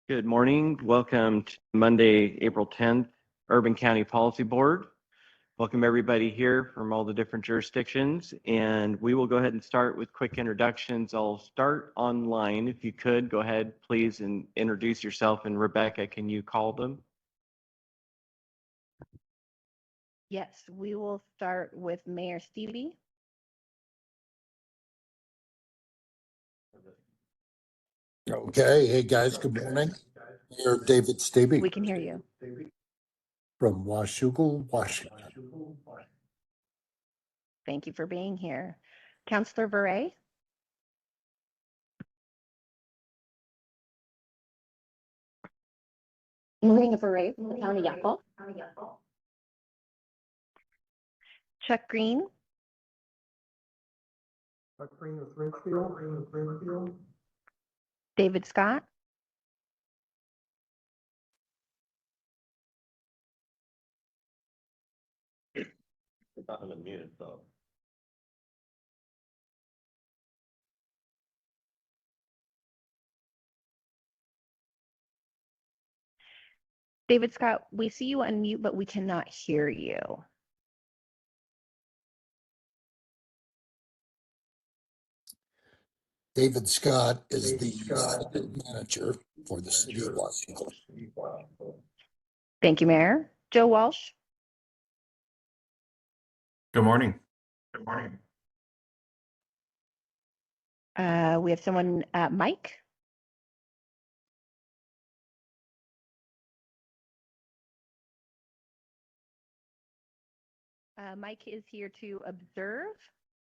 Good morning. Welcome to Monday, April 10th, Urban County Policy Board. Welcome everybody here from all the different jurisdictions, and we will go ahead and start with quick introductions. I'll start online. If you could, go ahead, please, and introduce yourself. And Rebecca, can you call them? Yes, we will start with Mayor Stevie. Okay, hey guys, good morning. Mayor David Stevie We can hear you. from Washougal, Washington. Thank you for being here. Councillor Verret. Marina Verret from the County Yackle. Chuck Green. David Scott. I'm unmuted, though. David Scott, we see you unmute, but we cannot hear you. David Scott is the manager for the city of Washington. Thank you, Mayor. Joe Walsh. Good morning. We have someone, Mike. Mike is here to observe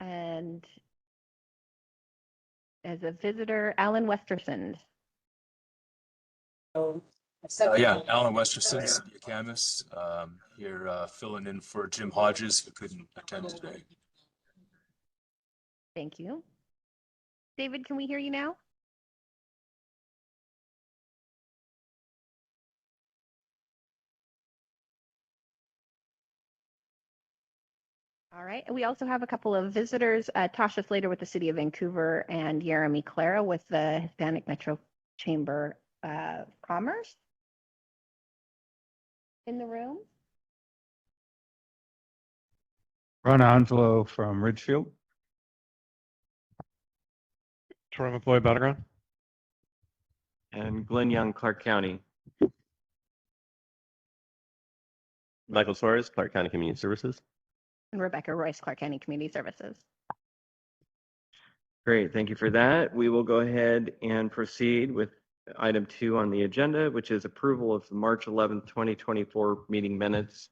and as a visitor, Alan Westerson. Yeah, Alan Westerson, City of Camas, here filling in for Jim Hodges, who couldn't attend today. Thank you. David, can we hear you now? All right. We also have a couple of visitors, Tasha Slater with the City of Vancouver and Jeremy Clara with the Hispanic Metro Chamber of Commerce in the room. Ron Angelo from Ridgefield. Troy McCoy, Battleground. And Glenn Young, Clark County. Michael Suarez, Clark County Community Services. And Rebecca Royce, Clark County Community Services. Great, thank you for that. We will go ahead and proceed with item 2 on the agenda, which is approval of the March 11th, 2024 meeting minutes.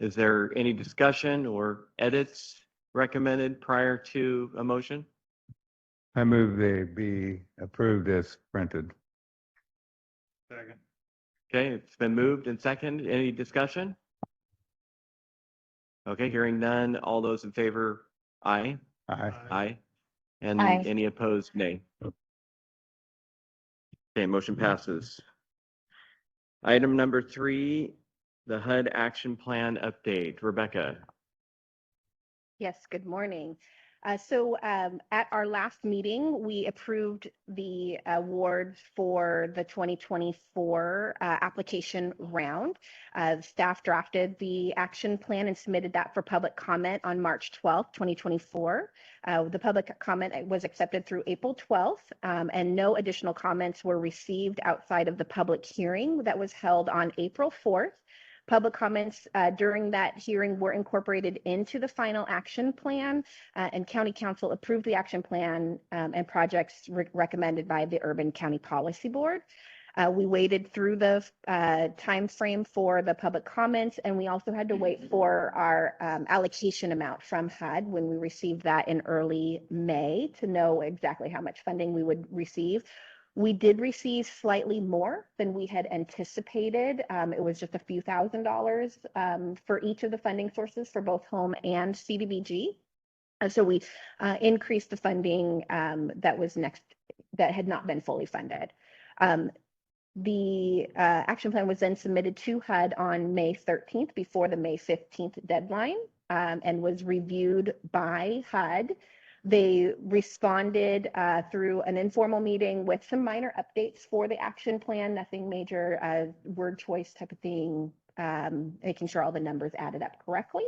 Is there any discussion or edits recommended prior to a motion? I move they be approved as printed. Second. Okay, it's been moved and seconded. Any discussion? Okay, hearing none. All those in favor, aye. Aye. Aye. And Aye. any opposed, nay. Okay, motion passes. Item number 3, the HUD action plan update. Rebecca. Yes, good morning. So at our last meeting, we approved the awards for the 2024 application round. Staff drafted the action plan and submitted that for public comment on March 12th, 2024. The public comment was accepted through April 12th, and no additional comments were received outside of the public hearing that was held on April 4th. Public comments during that hearing were incorporated into the final action plan, and County Council approved the action plan and projects recommended by the Urban County Policy Board. We waited through the time frame for the public comments, and we also had to wait for our allocation amount from HUD when we received that in early May to know exactly how much funding we would receive. We did receive slightly more than we had anticipated. It was just a few $1,000s for each of the funding sources for both home and CDBG. So we increased the funding that had not been fully funded. The action plan was then submitted to HUD on May 13th before the May 15th deadline, and was reviewed by HUD. They responded through an informal meeting with some minor updates for the action plan, nothing major, word choice type of thing, making sure all the numbers added up correctly.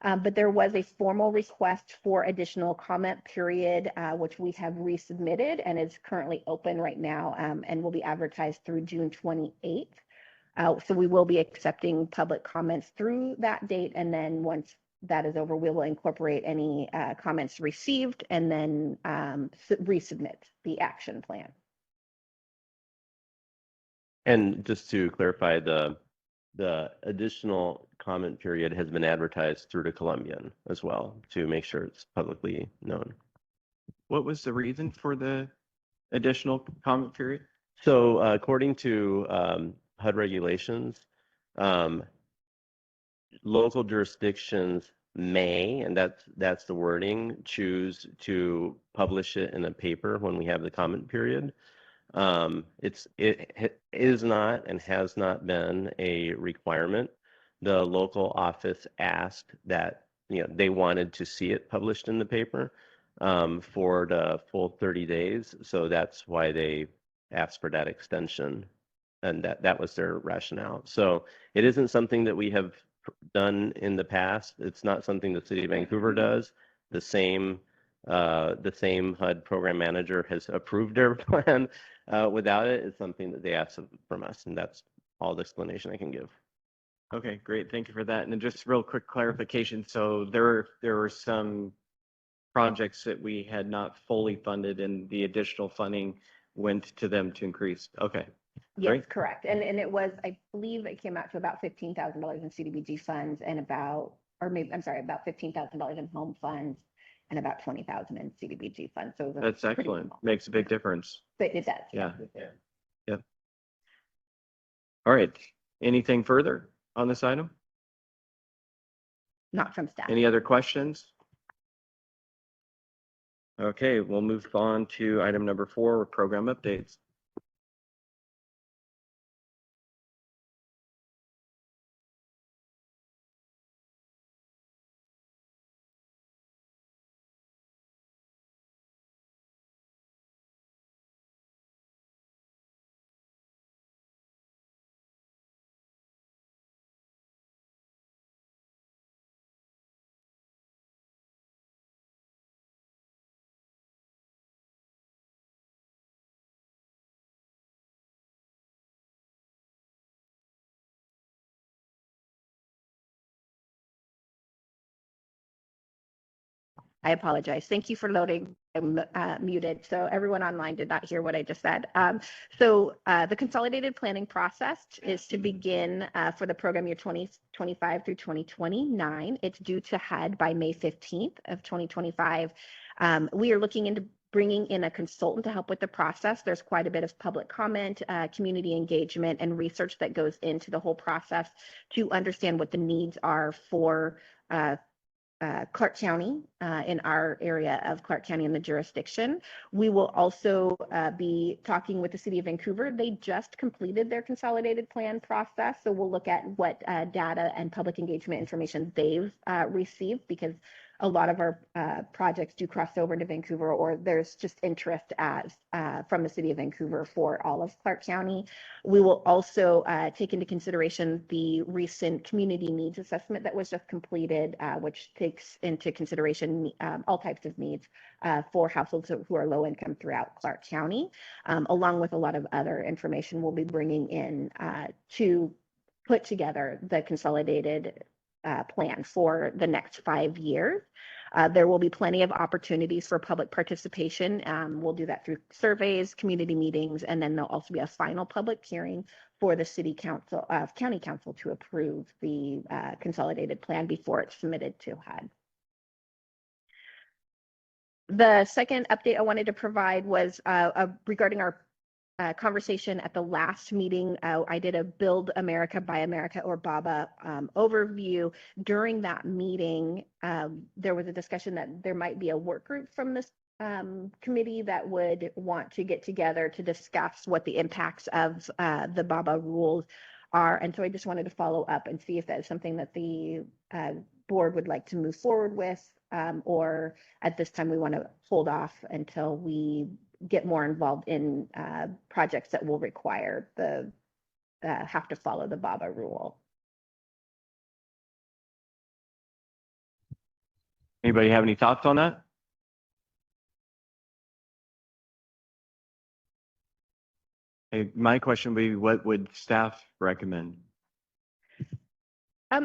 But there was a formal request for additional comment period, which we have resubmitted and is currently open right now, and will be advertised through June 28th. So we will be accepting public comments through that date, and then once that is over, we will incorporate any comments received and then resubmit the action plan. And just to clarify, the additional comment period has been advertised through the Columbian as well to make sure it's publicly known. What was the reason for the additional comment period? So according to HUD regulations, local jurisdictions may, and that's the wording, choose to publish it in a paper when we have the comment period. It is not and has not been a requirement. The local office asked that, they wanted to see it published in the paper for the full 30 days. So that's why they asked for that extension, and that was their rationale. So it isn't something that we have done in the past. It's not something the City of Vancouver does. The same HUD program manager has approved their plan without it. It's something that they asked from us, and that's all the explanation I can give. Okay, great. Thank you for that. And then just real quick clarification. So there were some projects that we had not fully funded, and the additional funding went to them to increase. Okay. Yes, Right. correct. And it was, I believe it came out to about $15,000 in CDBG funds and about $15,000 in home funds and about $20,000 in CDBG funds. So it was That's pretty excellent. small. Makes a big difference. But it does. Yeah. Yep. All right. Anything further on this item? Not from staff. Any other questions? Okay, we'll move on to item number 4, program updates. I apologize. Thank you for loading. I'm muted, so everyone online did not hear what I just said. So the consolidated planning process is to begin for the program year 2025 through 2029. It's due to HUD by May 15th of 2025. We are looking into bringing in a consultant to help with the process. There's quite a bit of public comment, community engagement, and research that goes into the whole process to understand what the needs are for Clark County, in our area of Clark County in the jurisdiction. We will also be talking with the City of Vancouver. They just completed their consolidated plan process, so we'll look at what data and public engagement information they've received, because a lot of our projects do cross over to Vancouver, or there's just interest from the City of Vancouver for all of Clark County. We will also take into consideration the recent community needs assessment that was just completed, which takes into consideration all types of needs for households who are low income throughout Clark County, along with a lot of other information we'll be bringing in to put together the consolidated plan for the next 5 years. There will be plenty of opportunities for public participation. We'll do that through surveys, community meetings, and then there'll also be a final public hearing for the City Council, County Council, to approve the consolidated plan before it's submitted to HUD. The second update I wanted to provide was regarding our conversation at the last meeting. I did a Build America, Buy America, or BABA overview. During that meeting, there was a discussion that there might be a work group from this committee that would want to get together to discuss what the impacts of the BABA rules are. And so I just wanted to follow up and see if that's something that the board would like to move forward with, or at this time we want to hold off until we get more involved in projects that will require have to follow the BABA rule. Anybody have any thoughts on that? My question would be, what would staff recommend?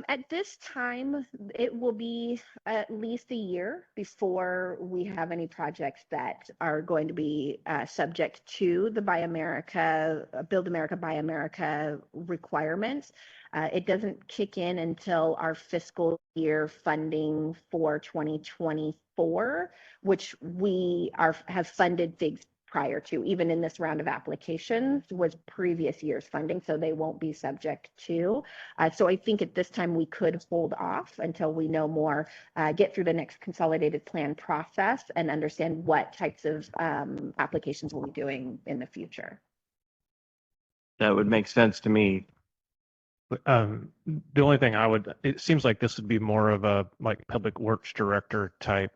At this time, it will be at least a year before we have any projects that are going to be subject to the Buy America, Build America, Buy America requirements. It doesn't kick in until our fiscal year funding for 2024, which we have funded things prior to, even in this round of applications, was previous year's funding, so they won't be subject to. So I think at this time we could hold off until we know more, get through the next consolidated plan process and understand what types of applications we'll be doing in the future. That would make sense to me. The only thing it seems like this would be more of a like public works director type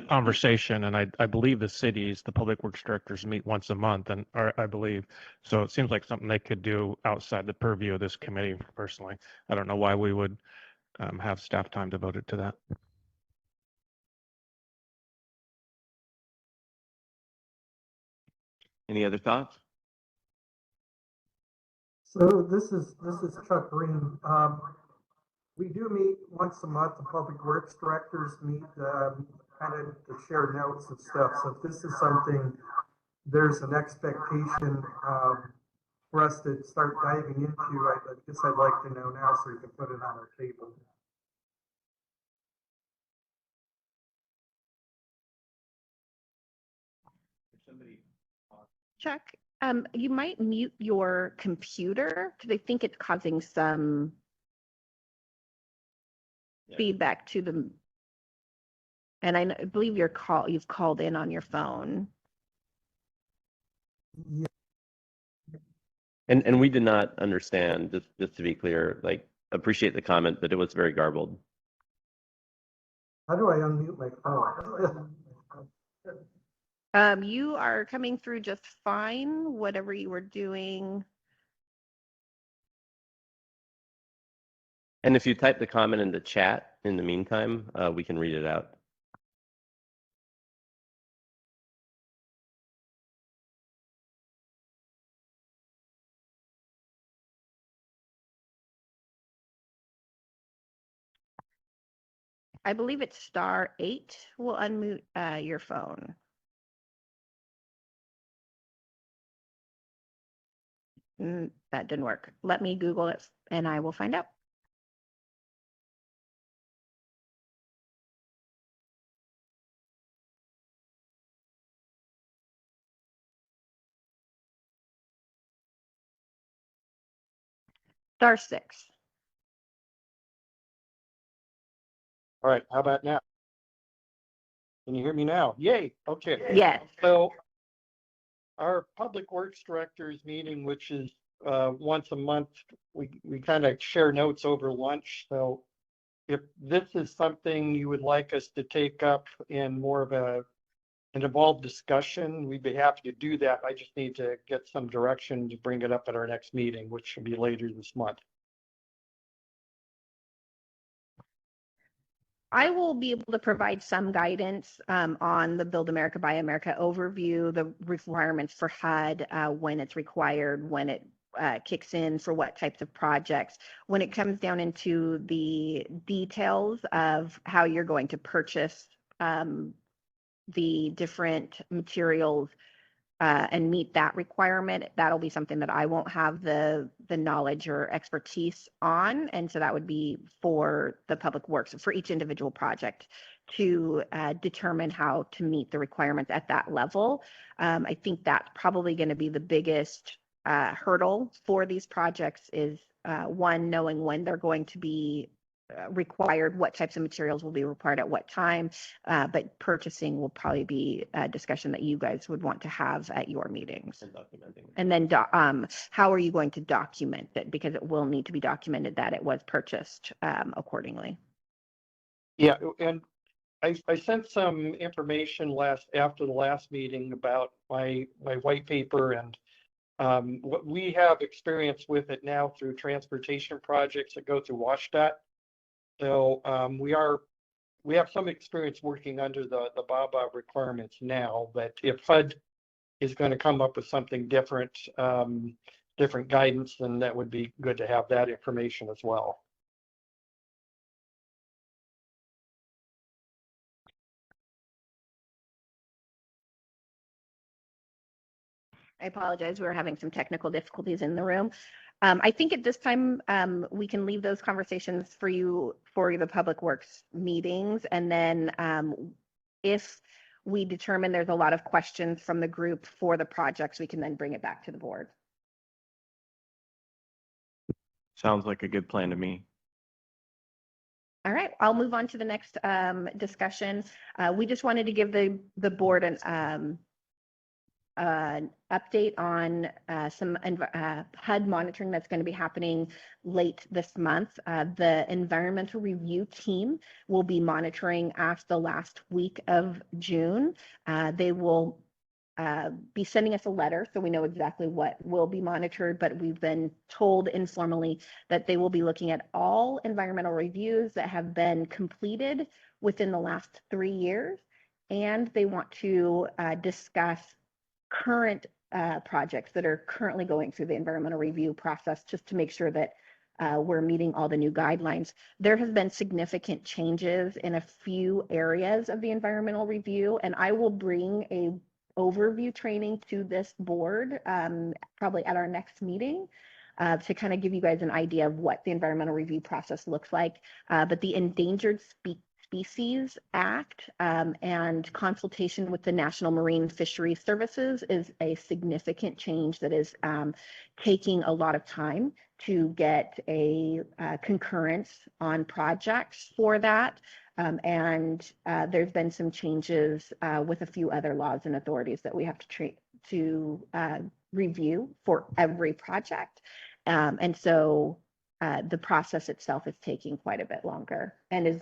conversation, and I believe the public works directors meet once a month, and I believe so. It seems like something they could do outside the purview of this committee. Personally, I don't know why we would have staff time devoted to that. Any other thoughts? So this is Chuck Green. We do meet once a month. The public works directors meet kind of to share notes and stuff. So if this is something there's an expectation for us to start diving into, I guess I'd like to know now so we can put it on our table. Chuck, you might mute your computer because I think it's causing some feedback to the, and I believe you've called in on your phone. Yeah. And we did not understand, just to be clear, like, appreciate the comment, but it was very garbled. How do I unmute my phone? You are coming through just fine, whatever you were doing. And if you type the comment in the chat in the meantime, we can read it out. I believe it's *8 will unmute your phone. That didn't work. Let me Google it and I will find out. *6. All right, how about now? Can you hear me now? Yay, okay. Yes. So our Public Works Directors meeting, which is once a month, we kind of share notes over lunch. So if this is something you would like us to take up in more of an involved discussion, we'd be happy to do that. I just need to get some direction to bring it up at our next meeting, which should be later this month. I will be able to provide some guidance on the Build America, Buy America overview, the requirements for HUD, when it's required, when it kicks in, for what types of projects. When it comes down into the details of how you're going to purchase the different materials and meet that requirement, that'll be something that I won't have the knowledge or expertise on. And so that would be for the Public Works, for each individual project to determine how to meet the requirements at that level. I think that's probably going to be the biggest hurdle for these projects is one, knowing when they're going to be required, what types of materials will be required at what time, but purchasing will probably be a discussion that you guys would want to have at your meetings. And documenting. And then how are you going to document it? Because it will need to be documented that it was purchased accordingly. Yeah, and I sent some information after the last meeting about my white paper, and what we have experience with it now through transportation projects that go through WashDOT. So we have some experience working under the BABA requirements now, but if HUD is going to come up with something different, different guidance, then that would be good to have that information as well. I apologize. We were having some technical difficulties in the room. I think at this time, we can leave those conversations for you for the Public Works meetings. And then if we determine there's a lot of questions from the group for the projects, we can then bring it back to the board. Sounds like a good plan to me. All right, I'll move on to the next discussion. We just wanted to give the board an update on some HUD monitoring that's going to be happening late this month. The environmental review team will be monitoring after the last week of June. They will be sending us a letter so we know exactly what will be monitored, but we've been told informally that they will be looking at all environmental reviews that have been completed within the last 3 years, and they want to discuss current projects that are currently going through the environmental review process, just to make sure that we're meeting all the new guidelines. There have been significant changes in a few areas of the environmental review, and I will bring a overview training to this board probably at our next meeting to kind of give you guys an idea of what the environmental review process looks like. But the Endangered Species Act and consultation with the National Marine Fisheries Services is a significant change that is taking a lot of time to get a concurrence on projects for that. And there's been some changes with a few other laws and authorities that we have to review for every project. And so the process itself is taking quite a bit longer and is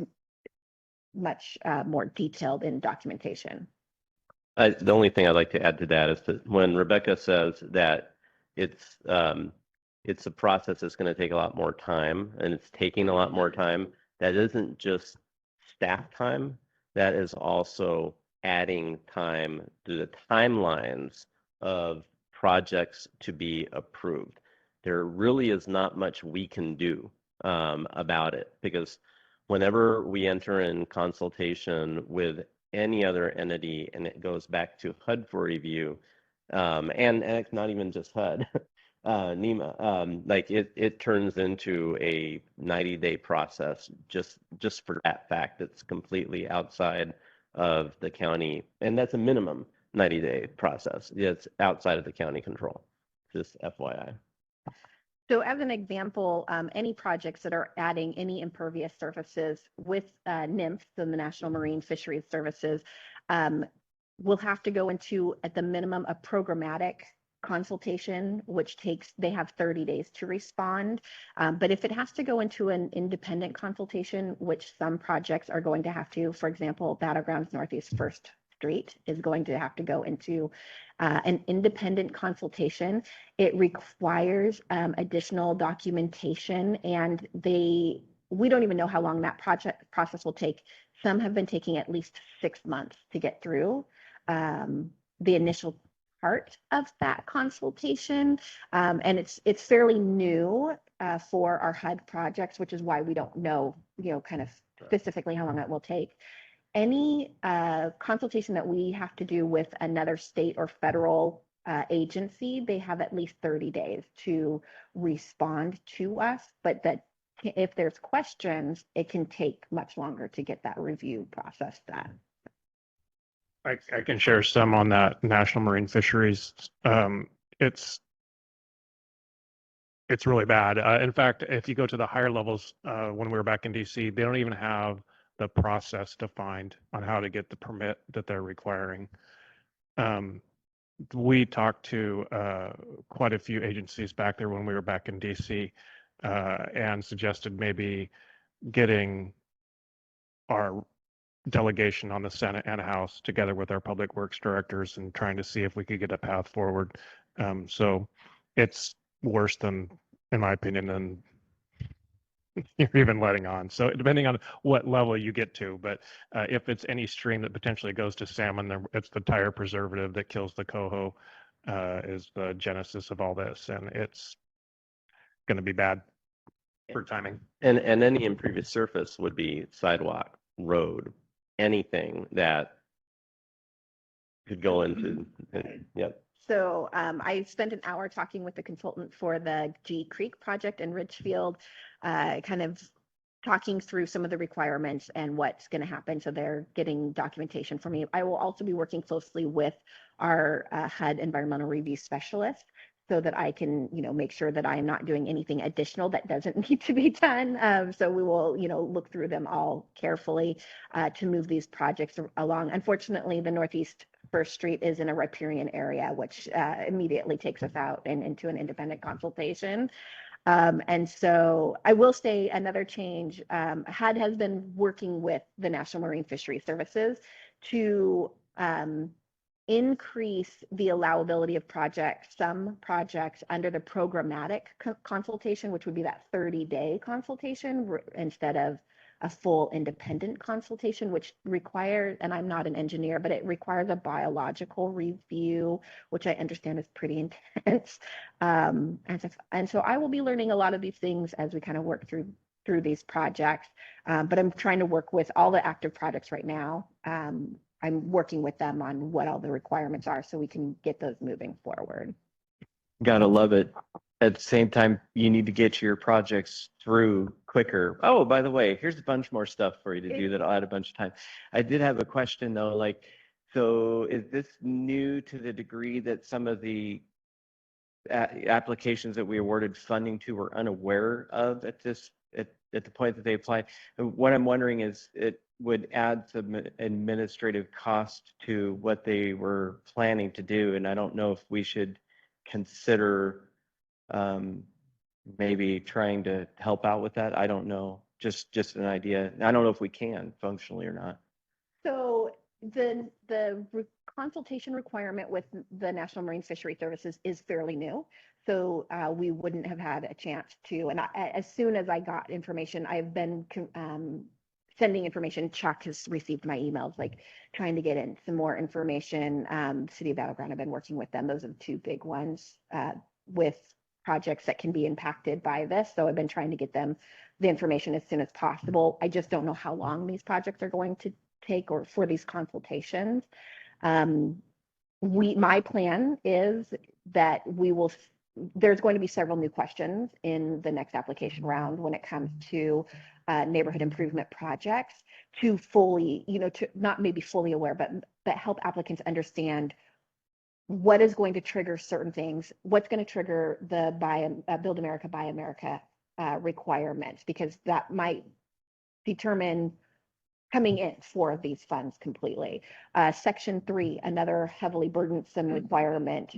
much more detailed in documentation. The only thing I'd like to add to that is that when Rebecca says that it's a process that's going to take a lot more time and it's taking a lot more time, that isn't just staff time, that is also adding time to the timelines of projects to be approved. There really is not much we can do about it, because whenever we enter in consultation with any other entity and it goes back to HUD for review, and it's not even just HUD, NEMA, like it turns into a 90-day process just for that fact. It's completely outside of the county, and that's a minimum 90-day process. It's outside of the county control, just FYI. So as an example, any projects that are adding any impervious surfaces with NMFS, so the National Marine Fisheries Services, will have to go into, at the minimum, a programmatic consultation, which they have 30 days to respond. But if it has to go into an independent consultation, which some projects are going to have to, for example, Battlegrounds Northeast First Street is going to have to go into an independent consultation. It requires additional documentation, and we don't even know how long that process will take. Some have been taking at least 6 months to get through the initial part of that consultation, and it's fairly new for our HUD projects, which is why we don't know, kind of specifically how long that will take. Any consultation that we have to do with another state or federal agency, they have at least 30 days to respond to us, but that if there's questions, it can take much longer to get that review process done. I can share some on that National Marine Fisheries. It's really bad. In fact, if you go to the higher levels, when we were back in DC, they don't even have the process defined on how to get the permit that they're requiring. We talked to quite a few agencies back there when we were back in DC and suggested maybe getting our delegation on the Senate and House together with our public works directors and trying to see if we could get a path forward. So it's worse than, in my opinion, than you're even letting on. So depending on what level you get to, but if it's any stream that potentially goes to salmon, it's the tire preservative that kills the coho is the genesis of all this, and it's going to be bad for timing. And any impervious surface would be sidewalk, road, anything that could go into, yep. So I spent an hour talking with the consultant for the G Creek project in Ridgefield, kind of talking through some of the requirements and what's going to happen. So they're getting documentation for me. I will also be working closely with our HUD environmental review specialist so that I can, make sure that I am not doing anything additional that doesn't need to be done. So we will, look through them all carefully to move these projects along. Unfortunately, the Northeast First Street is in a riparian area, which immediately takes us out and into an independent consultation. And so I will say another change, HUD has been working with the National Marine Fisheries Services to increase the allowability of projects, some projects under the programmatic consultation, which would be that 30-day consultation instead of a full independent consultation, which requires, and I'm not an engineer, but it requires a biological review, which I understand is pretty intense. And so I will be learning a lot of these things as we kind of work through these projects. But I'm trying to work with all the active projects right now. I'm working with them on what all the requirements are so we can get those moving forward. Gotta love it. At the same time, you need to get your projects through quicker. Oh, by the way, here's a bunch more stuff for you to do that'll add a bunch of time. I did have a question though, so is this new to the degree that some of the applications that we awarded funding to were unaware of at the point that they applied? What I'm wondering is it would add some administrative cost to what they were planning to do, and I don't know if we should consider maybe trying to help out with that. I don't know, just an idea. I don't know if we can functionally or not. So the consultation requirement with the National Marine Fisheries Services is fairly new. So we wouldn't have had a chance to, and as soon as I got information, I've been sending information. Chuck has received my emails, trying to get in some more information. City of Battleground, I've been working with them. Those are the two big ones with projects that can be impacted by this. So I've been trying to get them the information as soon as possible. I just don't know how long these projects are going to take or for these consultations. My plan is that there's going to be several new questions in the next application round when it comes to neighborhood improvement projects to fully, to not maybe fully aware, but help applicants understand what is going to trigger certain things, what's going to trigger the Build America, Buy America requirements, because that might determine coming in for these funds completely. Section 3, another heavily burdensome requirement.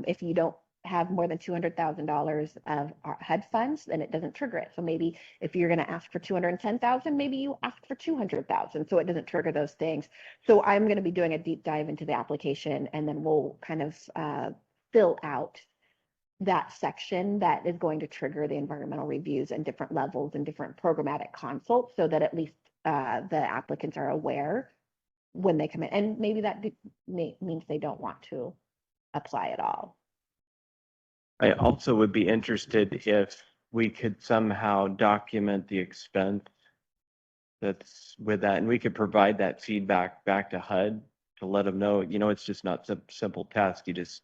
If you don't have more than $200,000 of HUD funds, then it doesn't trigger it. So maybe if you're going to ask for 210,000, maybe you ask for 200,000, so it doesn't trigger those things. So I'm going to be doing a deep dive into the application, and then we'll kind of fill out that section that is going to trigger the environmental reviews and different levels and different programmatic consults, so that at least the applicants are aware when they come in. And maybe that means they don't want to apply at all. I also would be interested if we could somehow document the expense that's with that, and we could provide that feedback back to HUD to let them know, it's just not some simple task you just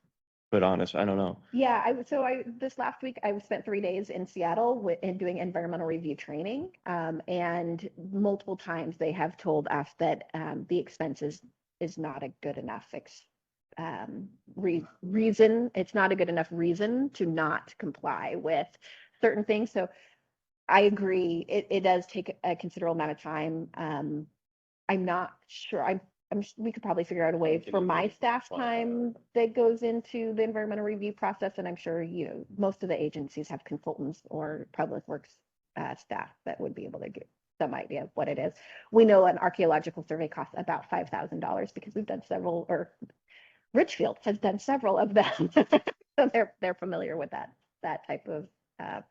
put on us. I don't know. Yeah, this last week I spent 3 days in Seattle doing environmental review training, and multiple times they have told us that the expenses is not a good enough reason. It's not a good enough reason to not comply with certain things. So I agree. It does take a considerable amount of time. I'm not sure. We could probably figure out a way for my staff time that goes into the environmental review process. And I'm sure, most of the agencies have consultants or public works staff that would be able to some idea of what it is. We know an archaeological survey costs about $5,000 because we've done several, or Richfield has done several of them. So they're familiar with that type of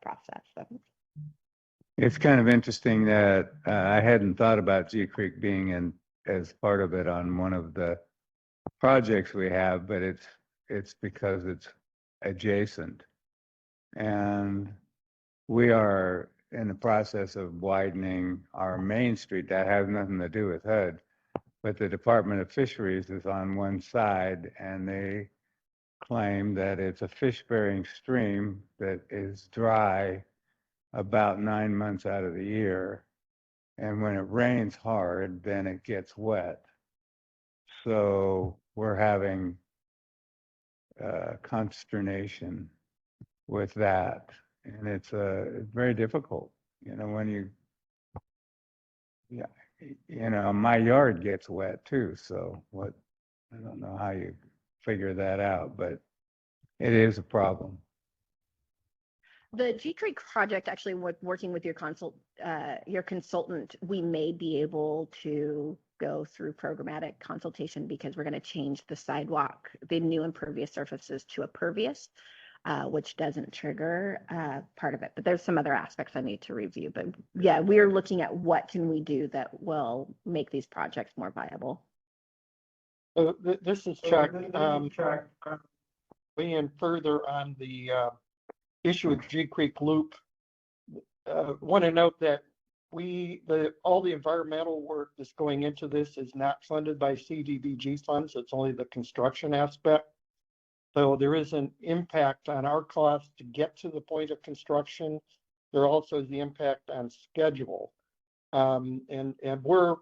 process. So. It's kind of interesting that I hadn't thought about G Creek being in as part of it on one of the projects we have, but it's because it's adjacent. And we are in the process of widening our main street. That has nothing to do with HUD, but the Department of Fisheries is on one side, and they claim that it's a fish-bearing stream that is dry about 9 months out of the year. And when it rains hard, then it gets wet. So we're having consternation with that. And it's very difficult, when my yard gets wet too. So I don't know how you figure that out, but it is a problem. The G Creek project, actually, working with your consultant, we may be able to go through programmatic consultation because we're going to change the sidewalk, the new impervious surfaces to a pervious, which doesn't trigger part of it. But there's some other aspects I need to review. But yeah, we're looking at what can we do that will make these projects more viable. So this is Chuck. Weighing further on the issue with G Creek Loop, want to note that all the environmental work that's going into this is not funded by CDBG funds. It's only the construction aspect. So there is an impact on our cost to get to the point of construction. There also is the impact on schedule. And we're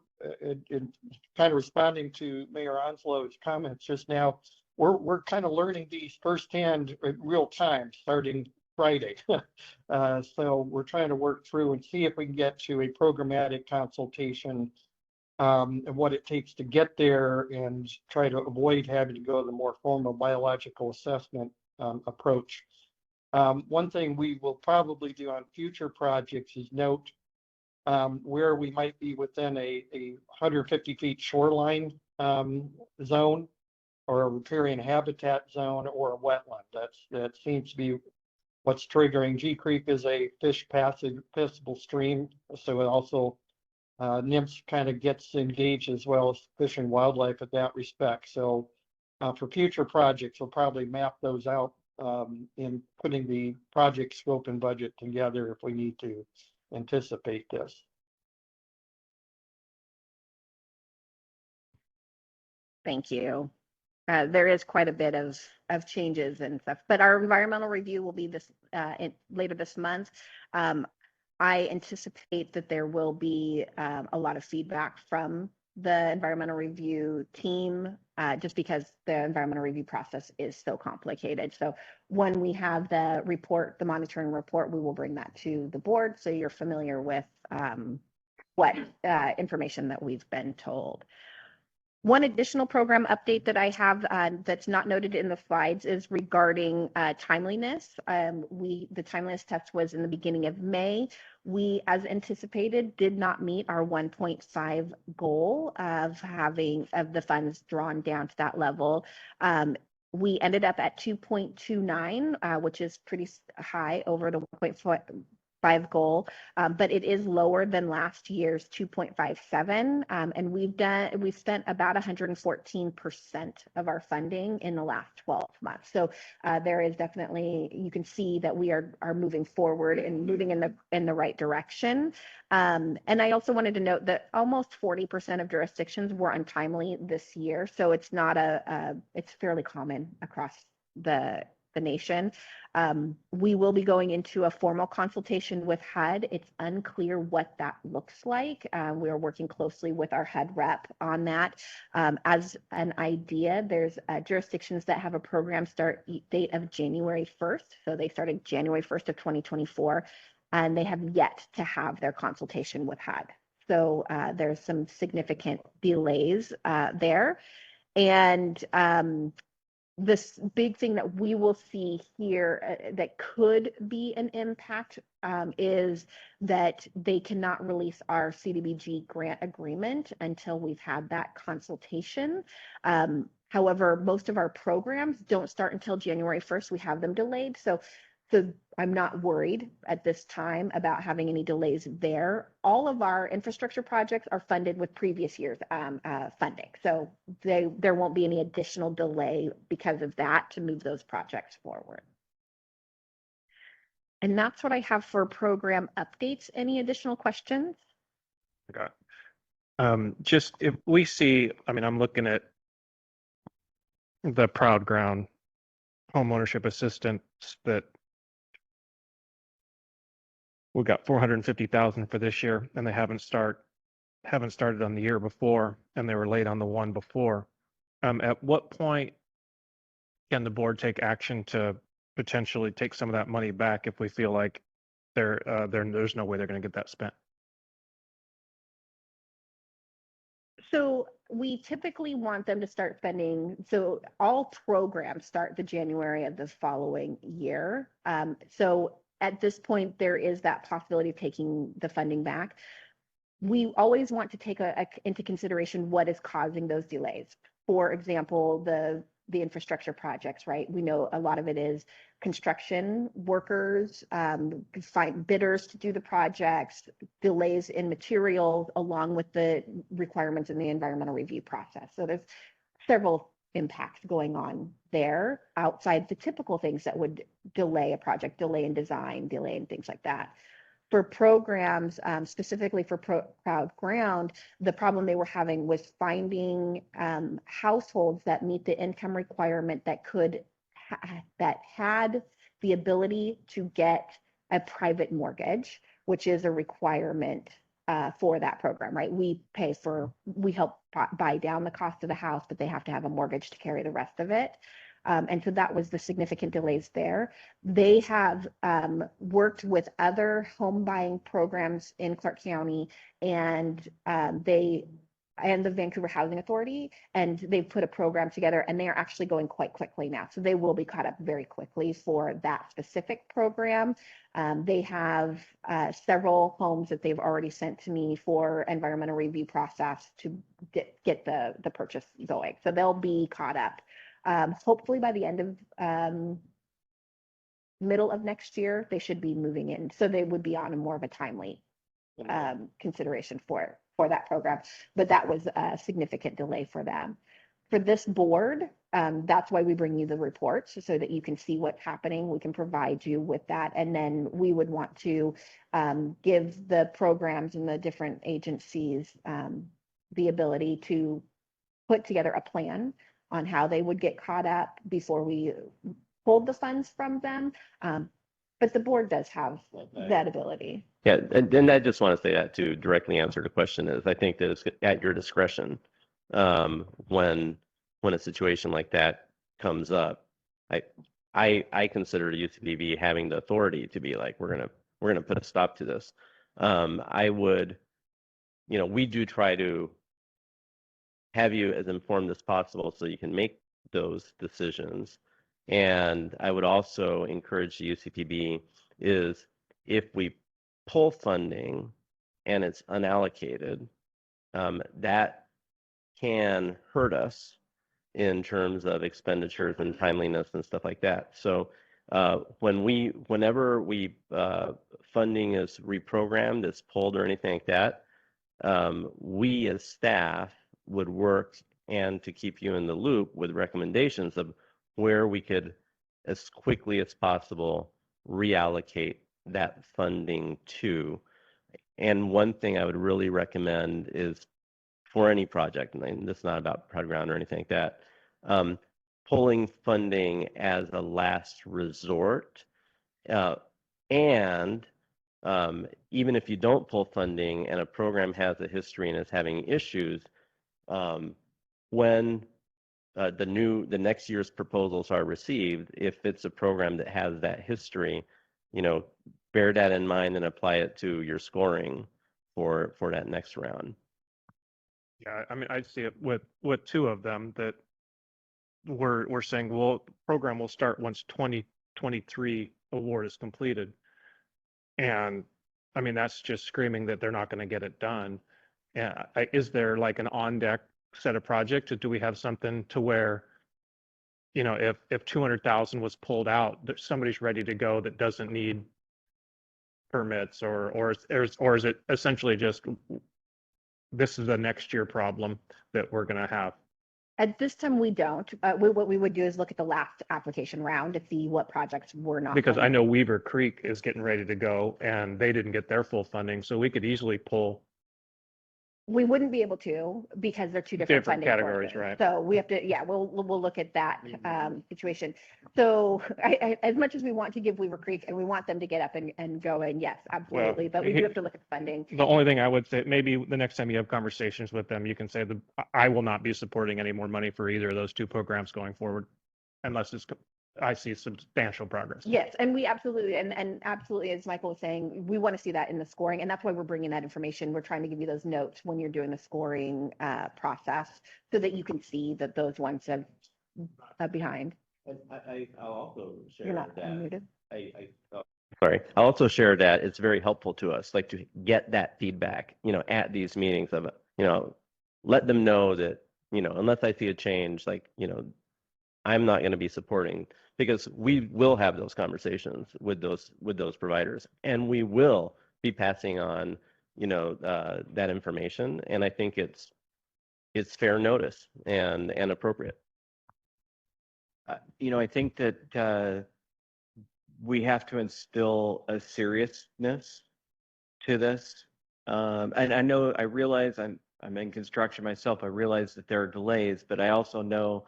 kind of responding to Mayor Onslow's comments just now. We're kind of learning these firsthand in real time starting Friday. So we're trying to work through and see if we can get to a programmatic consultation and what it takes to get there, and try to avoid having to go the more formal biological assessment approach. One thing we will probably do on future projects is note where we might be within a 150 feet shoreline zone, or a riparian habitat zone, or a wetland. That seems to be what's triggering. G Creek is a fish passable stream, so it also NIMS kind of gets engaged as well as Fish and Wildlife at that respect. So for future projects, we'll probably map those out in putting the project scope and budget together if we need to anticipate this. Thank you. There is quite a bit of changes and stuff, but our environmental review will be later this month. I anticipate that there will be a lot of feedback from the environmental review team, just because the environmental review process is so complicated. So when we have the report, the monitoring report, we will bring that to the board so you're familiar with what information that we've been told. One additional program update that I have that's not noted in the slides is regarding timeliness. The timeliness test was in the beginning of May. We, as anticipated, did not meet our 1.5 goal of having the funds drawn down to that level. We ended up at 2.29, which is pretty high over the 1.5 goal, but it is lower than last year's 2.57. And we've spent about 114% of our funding in the last 12 months. So there is definitely, you can see that we are moving forward and moving in the right direction. And I also wanted to note that almost 40% of jurisdictions were untimely this year. So it's not it's fairly common across the nation. We will be going into a formal consultation with HUD. It's unclear what that looks like. We are working closely with our HUD rep on that. As an idea, there's jurisdictions that have a program start date of January 1st. So they started January 1st of 2024, and they have yet to have their consultation with HUD. So there's some significant delays there. And this big thing that we will see here that could be an impact is that they cannot release our CDBG grant agreement until we've had that consultation. However, most of our programs don't start until January 1st. We have them delayed. So I'm not worried at this time about having any delays there. All of our infrastructure projects are funded with previous year's funding. So there won't be any additional delay because of that to move those projects forward. And that's what I have for program updates. Any additional questions? Okay. Just if we see, I mean, I'm looking at the Proud Ground homeownership assistance that we got 450,000 for this year, and they haven't started on the year before, and they were late on the one before. At what point can the board take action to potentially take some of that money back if we feel like there's no way they're going to get that spent? So we typically want them to start spending. So all programs start the January of the following year. So at this point, there is that possibility of taking the funding back. We always want to take into consideration what is causing those delays. For example, the infrastructure projects, right? We know a lot of it is construction workers, find bidders to do the projects, delays in materials, along with the requirements in the environmental review process. So there's several impacts going on there outside the typical things that would delay a project, delay in design, delay in things like that. For programs, specifically for Proud Ground, the problem they were having was finding households that meet the income requirement that that had the ability to get a private mortgage, which is a requirement for that program, right? We help buy down the cost of the house, but they have to have a mortgage to carry the rest of it. And so that was the significant delays there. They have worked with other home buying programs in Clark County and the Vancouver Housing Authority, and they've put a program together, and they are actually going quite quickly now. So they will be caught up very quickly for that specific program. They have several homes that they've already sent to me for environmental review process to get the purchase going. So they'll be caught up. Hopefully by the end of middle of next year, they should be moving in. So they would be on a more of a timely consideration for that program. But that was a significant delay for them. For this board, that's why we bring you the reports so that you can see what's happening. We can provide you with that. And then we would want to give the programs and the different agencies the ability to put together a plan on how they would get caught up before we pulled the funds from them. But the board does have that ability. Yeah, and I just want to say that to directly answer the question is I think that it's at your discretion when a situation like that comes up. I consider UCPB having the authority to be like, we're gonna put a stop to this. I would, we do try to have you as informed as possible so you can make those decisions. And I would also encourage the UCPB is if we pull funding and it's unallocated, that can hurt us in terms of expenditures and timeliness and stuff like that. So whenever funding is reprogrammed, it's pulled or anything like that, we as staff would work and to keep you in the loop with recommendations of where we could, as quickly as possible, reallocate that funding to. And one thing I would really recommend is for any project, and this is not about Proud Ground or anything like that, pulling funding as a last resort. And even if you don't pull funding and a program has a history and is having issues, when the next year's proposals are received, if it's a program that has that history, bear that in mind and apply it to your scoring for that next round. Yeah, I mean, I see it with two of them that we're saying, well, program will start once 2023 award is completed. And I mean, that's just screaming that they're not going to get it done. Yeah, is there like an on deck set of projects? Or do we have something to where, you know, if 200,000 was pulled out, that somebody's ready to go that doesn't need permits, or is it essentially just this is a next year problem that we're going to have? At this time, we don't. What we would do is look at the last application round to see what projects were not. Because I funded. know Weaver Creek is getting ready to go and they didn't get their full funding, so we could easily pull. We wouldn't be able to because they're two different Different funding categories, sources. right. So we have to, yeah, we'll look at that situation. So as much as we want to give Weaver Creek and we want them to get up and go, and yes, absolutely, but we do have to look at funding. The only thing I would say, maybe the next time you have conversations with them, you can say I will not be supporting any more money for either of those two programs going forward unless I see substantial progress. Yes, and we absolutely, and absolutely, as Michael was saying, we want to see that in the scoring, and that's why we're bringing that information. We're trying to give you those notes when you're doing the scoring process so that you can see that those ones have behind. I'll also share You're not that. unmuted. Sorry. I'll also share that it's very helpful to us, like to get that feedback, you know, at these meetings of, you know, let them know that, you know, unless I see a change, like, you know, I'm not going to be supporting, because we will have those conversations with those providers, and we will be passing on, you know, that information. And I think it's fair notice and appropriate. You know, I think that we have to instill a seriousness to this. And I realize I'm in construction myself. I realize that there are delays, but I also know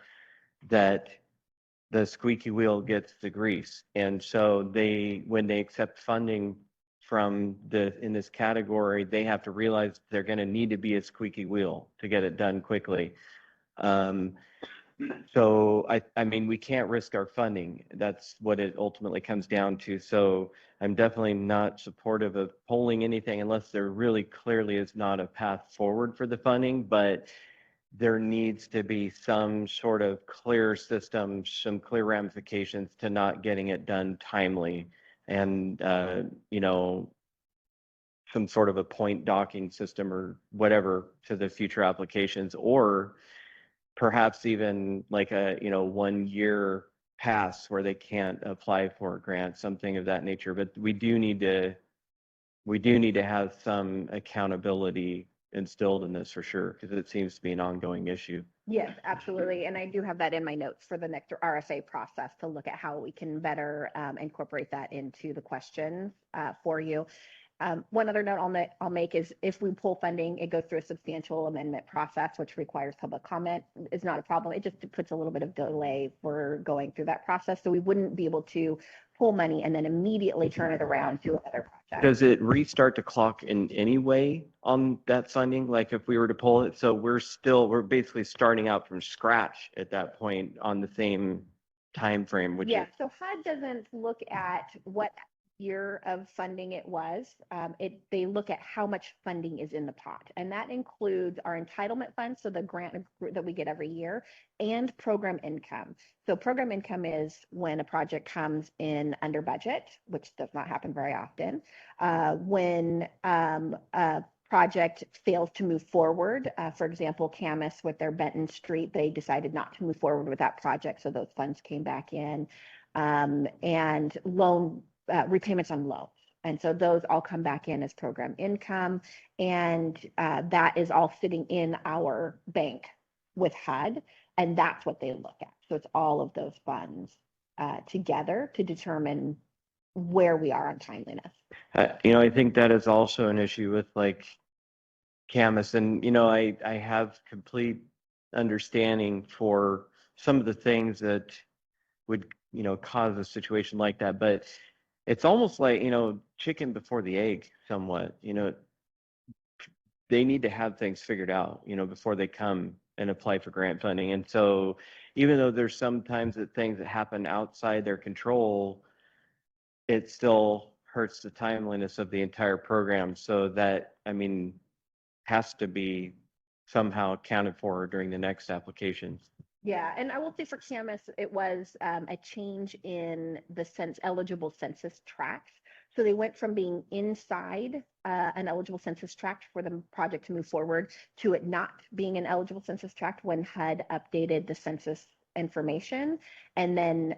that the squeaky wheel gets the grease. And so when they accept funding from in this category, they have to realize they're going to need to be a squeaky wheel to get it done quickly. So I mean, we can't risk our funding. That's what it ultimately comes down to. So I'm definitely not supportive of pulling anything unless there really clearly is not a path forward for the funding, but there needs to be some sort of clear system, some clear ramifications to not getting it done timely, and you know, some sort of a point docking system or whatever to the future applications, or perhaps even like a 1 year pass where they can't apply for a grant, something of that nature. But we do need to have some accountability instilled in this for sure, because it seems to be an ongoing issue. Yes, absolutely. And I do have that in my notes for the next RFA process to look at how we can better incorporate that into the questions for you. One other note I'll make is if we pull funding, it goes through a substantial amendment process, which requires public comment. It's not a problem. It just puts a little bit of delay for going through that process. So we wouldn't be able to pull money and then immediately turn it around to another project. Does it restart the clock in any way on that funding? Like if we were to pull it, so we're basically starting out from scratch at that point on the same time frame, which Yeah, so HUD doesn't look at what year of funding it was. They look at how much funding is in the pot, and that includes our entitlement funds, so the grant that we get every year, and program income. So program income is when a project comes in under budget, which does not happen very often. When a project fails to move forward, for example, Camas with their Benton Street, they decided not to move forward with that project, so those funds came back in, and loan repayments on loans. And so those all come back in as program income. And that is all sitting in our bank with HUD. And that's what they look at. So it's all of those funds together to determine where we are on timeliness. I think that is also an issue with like Camas. And, I have complete understanding for some of the things that would, cause a situation like that. But it's almost like, chicken before the egg somewhat. They need to have things figured out, before they come and apply for grant funding. And so even though there's sometimes that things that happen outside their control, it still hurts the timeliness of the entire program. So that, has to be somehow accounted for during the next application. Yeah, and I will say for Camas, it was a change in the eligible census tracts. So they went from being inside an eligible census tract for the project to move forward to it not being an eligible census tract when HUD updated the census information. And then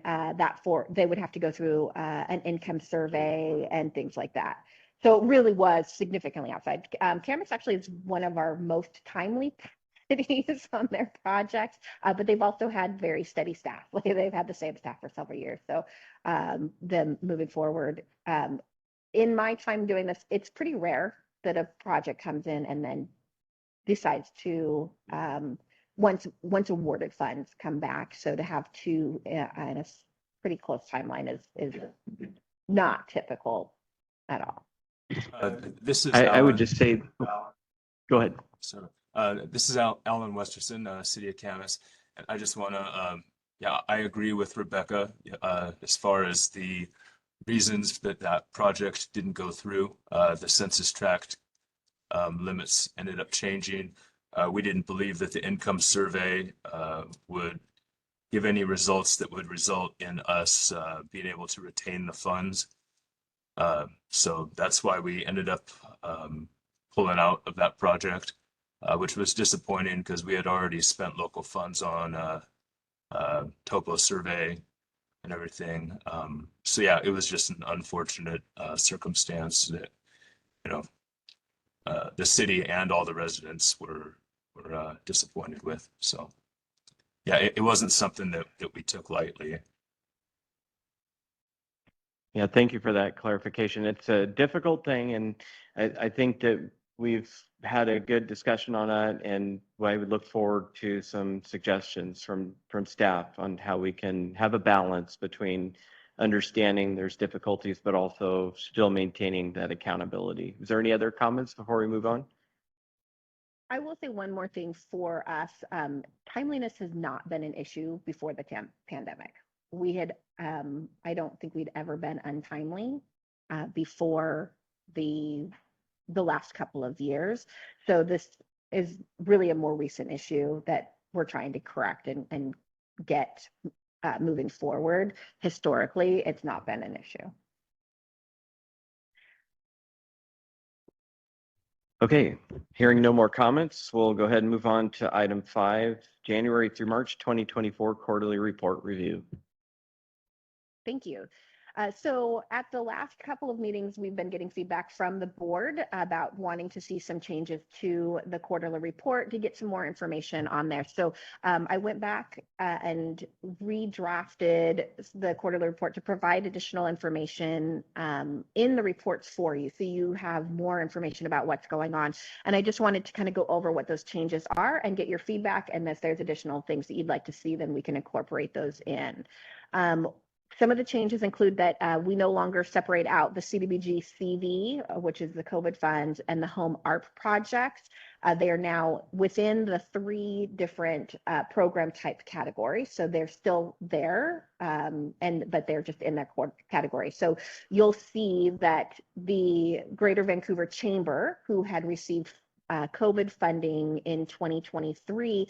they would have to go through an income survey and things like that. So it really was significantly outside. Camas actually is one of our most timely cities on their projects, but they've also had very steady staff. Like they've had the same staff for several years. So them moving forward. In my time doing this, it's pretty rare that a project comes in and then decides to once awarded funds come back. So to have two in a pretty close timeline is not typical at all. This is I would Alan. just say, go ahead. So, this is Alan Westerson, City of Camas. And I just want to, yeah, I agree with Rebecca as far as the reasons that project didn't go through. The census tract limits ended up changing. We didn't believe that the income survey would give any results that would result in us being able to retain the funds. So that's why we ended up pulling out of that project, which was disappointing because we had already spent local funds on topo survey and everything. So yeah, it was just an unfortunate circumstance that, you know, the city and all the residents were disappointed with. So yeah, it wasn't something that we took lightly. Yeah, thank you for that clarification. It's a difficult thing, and I think that we've had a good discussion on it, and I would look forward to some suggestions from staff on how we can have a balance between understanding there's difficulties, but also still maintaining that accountability. Is there any other comments before we move on? I will say one more thing for us. Timeliness has not been an issue before the pandemic. We had, I don't think we'd ever been untimely before the last couple of years. So this is really a more recent issue that we're trying to correct and get moving forward. Historically, it's not been an issue. Okay, hearing no more comments, we'll go ahead and move on to item 5, January through March 2024 quarterly report review. Thank you. So at the last couple of meetings, we've been getting feedback from the board about wanting to see some changes to the quarterly report to get some more information on there. So I went back and redrafted the quarterly report to provide additional information in the reports for you. So you have more information about what's going on. And I just wanted to kind of go over what those changes are and get your feedback. And if there's additional things that you'd like to see, then we can incorporate those in. Some of the changes include that we no longer separate out the CDBG CV, which is the COVID funds, and the home ARP projects. They are now within the 3 different program type categories. So they're still there, but they're just in that category. So you'll see that the Greater Vancouver Chamber, who had received COVID funding in 2023,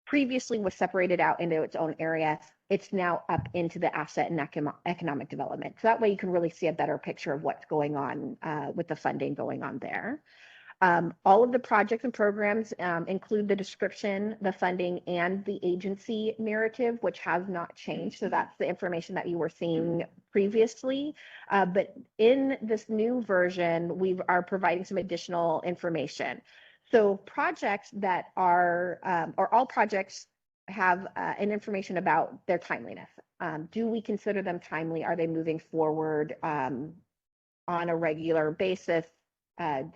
previously was separated out into its own area. It's now up into the asset and economic development. So that way you can really see a better picture of what's going on with the funding going on there. All of the projects and programs include the description, the funding, and the agency narrative, which has not changed. So that's the information that you were seeing previously. But in this new version, we are providing some additional information. So projects that are, or all projects have an information about their timeliness. Do we consider them timely? Are they moving forward on a regular basis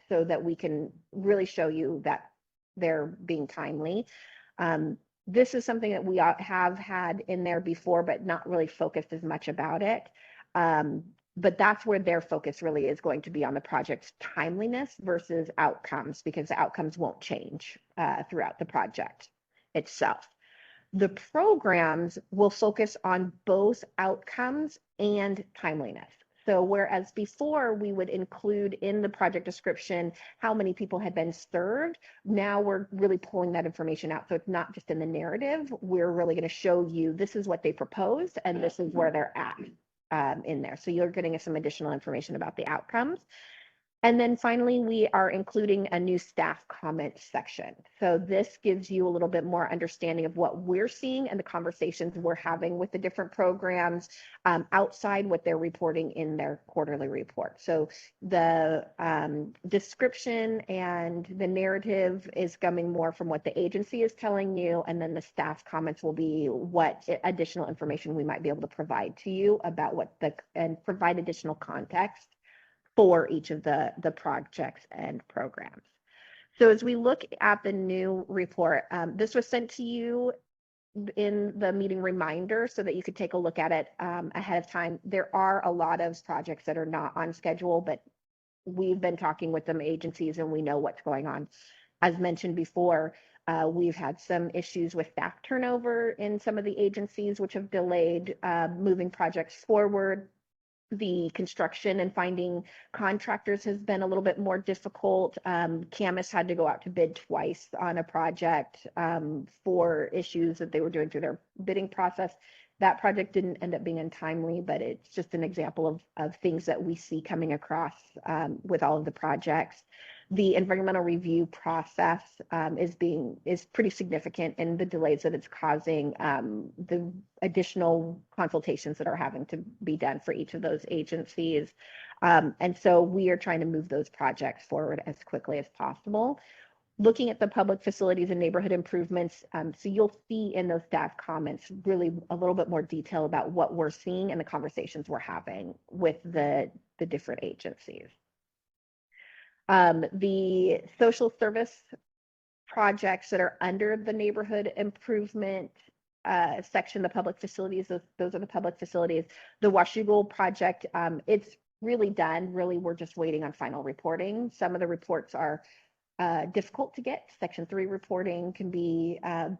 so that we can really show you that they're being timely? This is something that we have had in there before, but not really focused as much about it. But that's where their focus really is going to be, on the project's timeliness versus outcomes, because the outcomes won't change throughout the project itself. The programs will focus on both outcomes and timeliness. So whereas before we would include in the project description how many people had been served, now we're really pulling that information out. So it's not just in the narrative. We're really going to show you this is what they proposed and this is where they're at in there. So you're getting some additional information about the outcomes. And then finally, we are including a new staff comment section. So this gives you a little bit more understanding of what we're seeing and the conversations we're having with the different programs outside what they're reporting in their quarterly report. So the description and the narrative is coming more from what the agency is telling you, and then the staff comments will be what additional information we might be able to provide to you about and provide additional context for each of the projects and programs. So as we look at the new report, this was sent to you in the meeting reminder so that you could take a look at it ahead of time. There are a lot of projects that are not on schedule, but we've been talking with them agencies and we know what's going on. As mentioned before, we've had some issues with staff turnover in some of the agencies, which have delayed moving projects forward. The construction and finding contractors has been a little bit more difficult. Camas had to go out to bid twice on a project for issues that they were doing through their bidding process. That project didn't end up being untimely, but it's just an example of things that we see coming across with all of the projects. The environmental review process is pretty significant in the delays that it's causing, the additional consultations that are having to be done for each of those agencies. And so we are trying to move those projects forward as quickly as possible. Looking at the public facilities and neighborhood improvements, so you'll see in those staff comments really a little bit more detail about what we're seeing and the conversations we're having with the different agencies. The social service projects that are under the neighborhood improvement section, the public facilities, those are the public facilities. The Washougal project, it's really done. Really, we're just waiting on final reporting. Some of the reports are difficult to get. Section 3 reporting can be a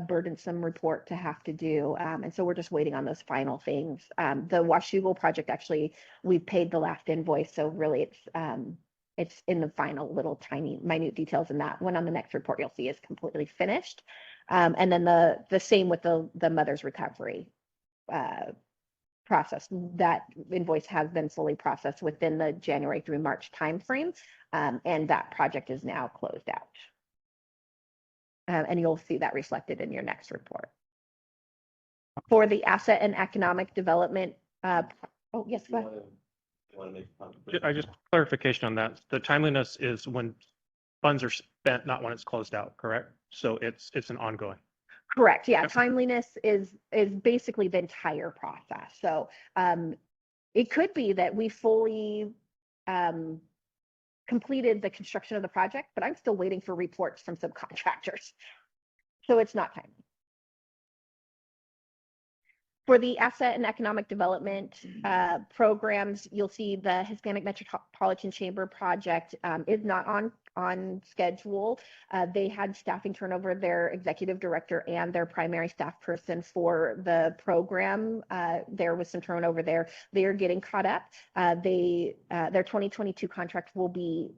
burdensome report to have to do. And so we're just waiting on those final things. The Washougal project, actually, we paid the last invoice. So really it's in the final little tiny minute details in that one. On the next report, you'll see is completely finished. And then the same with the mother's recovery process. That invoice has been fully processed within the January through March timeframe. And that project is now closed out. And you'll see that reflected in your next report. For the asset and economic development, oh, yes, go ahead. I just clarification on that. The timeliness is when funds are spent, not when it's closed out, correct? So it's an ongoing. Correct. Yeah. Timeliness is basically the entire process. So it could be that we fully completed the construction of the project, but I'm still waiting for reports from subcontractors. So it's not timely. For the asset and economic development programs, you'll see the Hispanic Metropolitan Chamber project is not on schedule. They had staffing turnover, their executive director and their primary staff person for the program. There was some turnover there. They are getting caught up. Their 2022 contract will be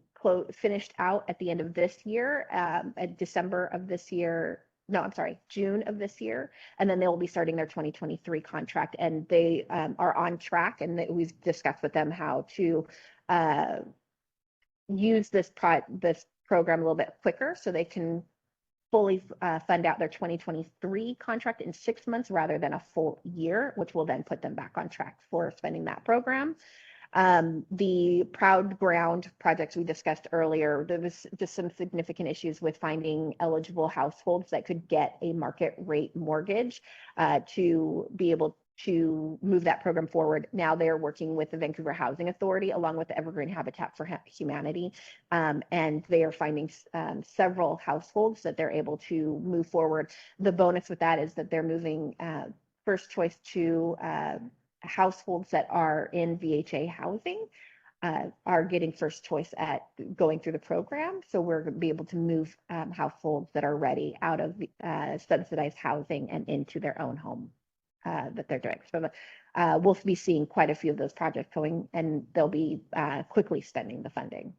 finished out at the end of this year, at December of this year. No, I'm sorry, June of this year. And then they will be starting their 2023 contract. And they are on track. And we've discussed with them how to use this program a little bit quicker so they can fully fund out their 2023 contract in 6 months rather than a full year, which will then put them back on track for spending that program. The Proud Ground projects we discussed earlier, there was just some significant issues with finding eligible households that could get a market rate mortgage to be able to move that program forward. Now they're working with the Vancouver Housing Authority along with the Evergreen Habitat for Humanity, and they are finding several households that they're able to move forward. The bonus with that is that they're moving first choice to households that are in VHA housing are getting first choice at going through the program. So we're going to be able to move households that are ready out of subsidized housing and into their own home that they're doing. So we'll be seeing quite a few of those projects going, and they'll be quickly spending the funding.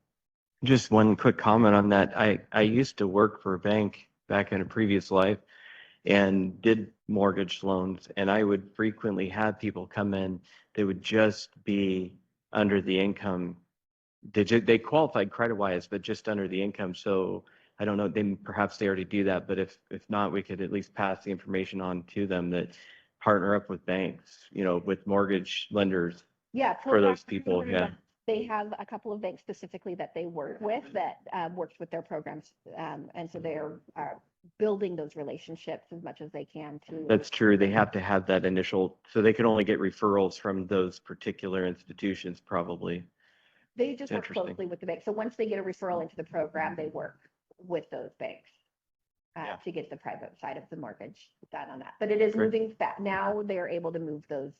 Just one quick comment on that. I used to work for a bank back in a previous life and did mortgage loans, and I would frequently have people come in, they would just be under the income digit. They qualified credit-wise, but just under the income. So I don't know, perhaps they already do that, but if not, we could at least pass the information on to them that partner up with banks, with mortgage lenders Yeah, for those people. Yeah. They have a couple of banks specifically that they work with that works with their programs. And so they're building those relationships as much as they can to. That's true. They have to have that initial, so they can only get referrals from those particular institutions probably. They just work Interesting. closely with the bank. So once they get a referral into the program, they work with those banks to get the private side of the mortgage done on that. But it is Great. moving fast. Now they're able to move those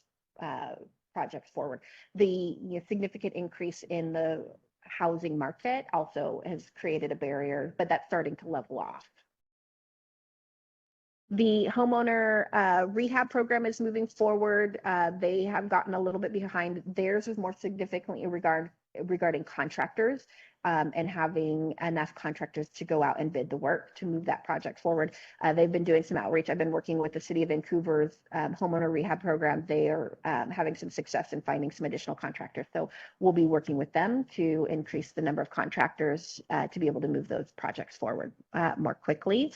projects forward. The significant increase in the housing market also has created a barrier, but that's starting to level off. The homeowner rehab program is moving forward. They have gotten a little bit behind. Theirs is more significantly regarding contractors and having enough contractors to go out and bid the work to move that project forward. They've been doing some outreach. I've been working with the City of Vancouver's homeowner rehab program. They are having some success in finding some additional contractors. So we'll be working with them to increase the number of contractors to be able to move those projects forward more quickly.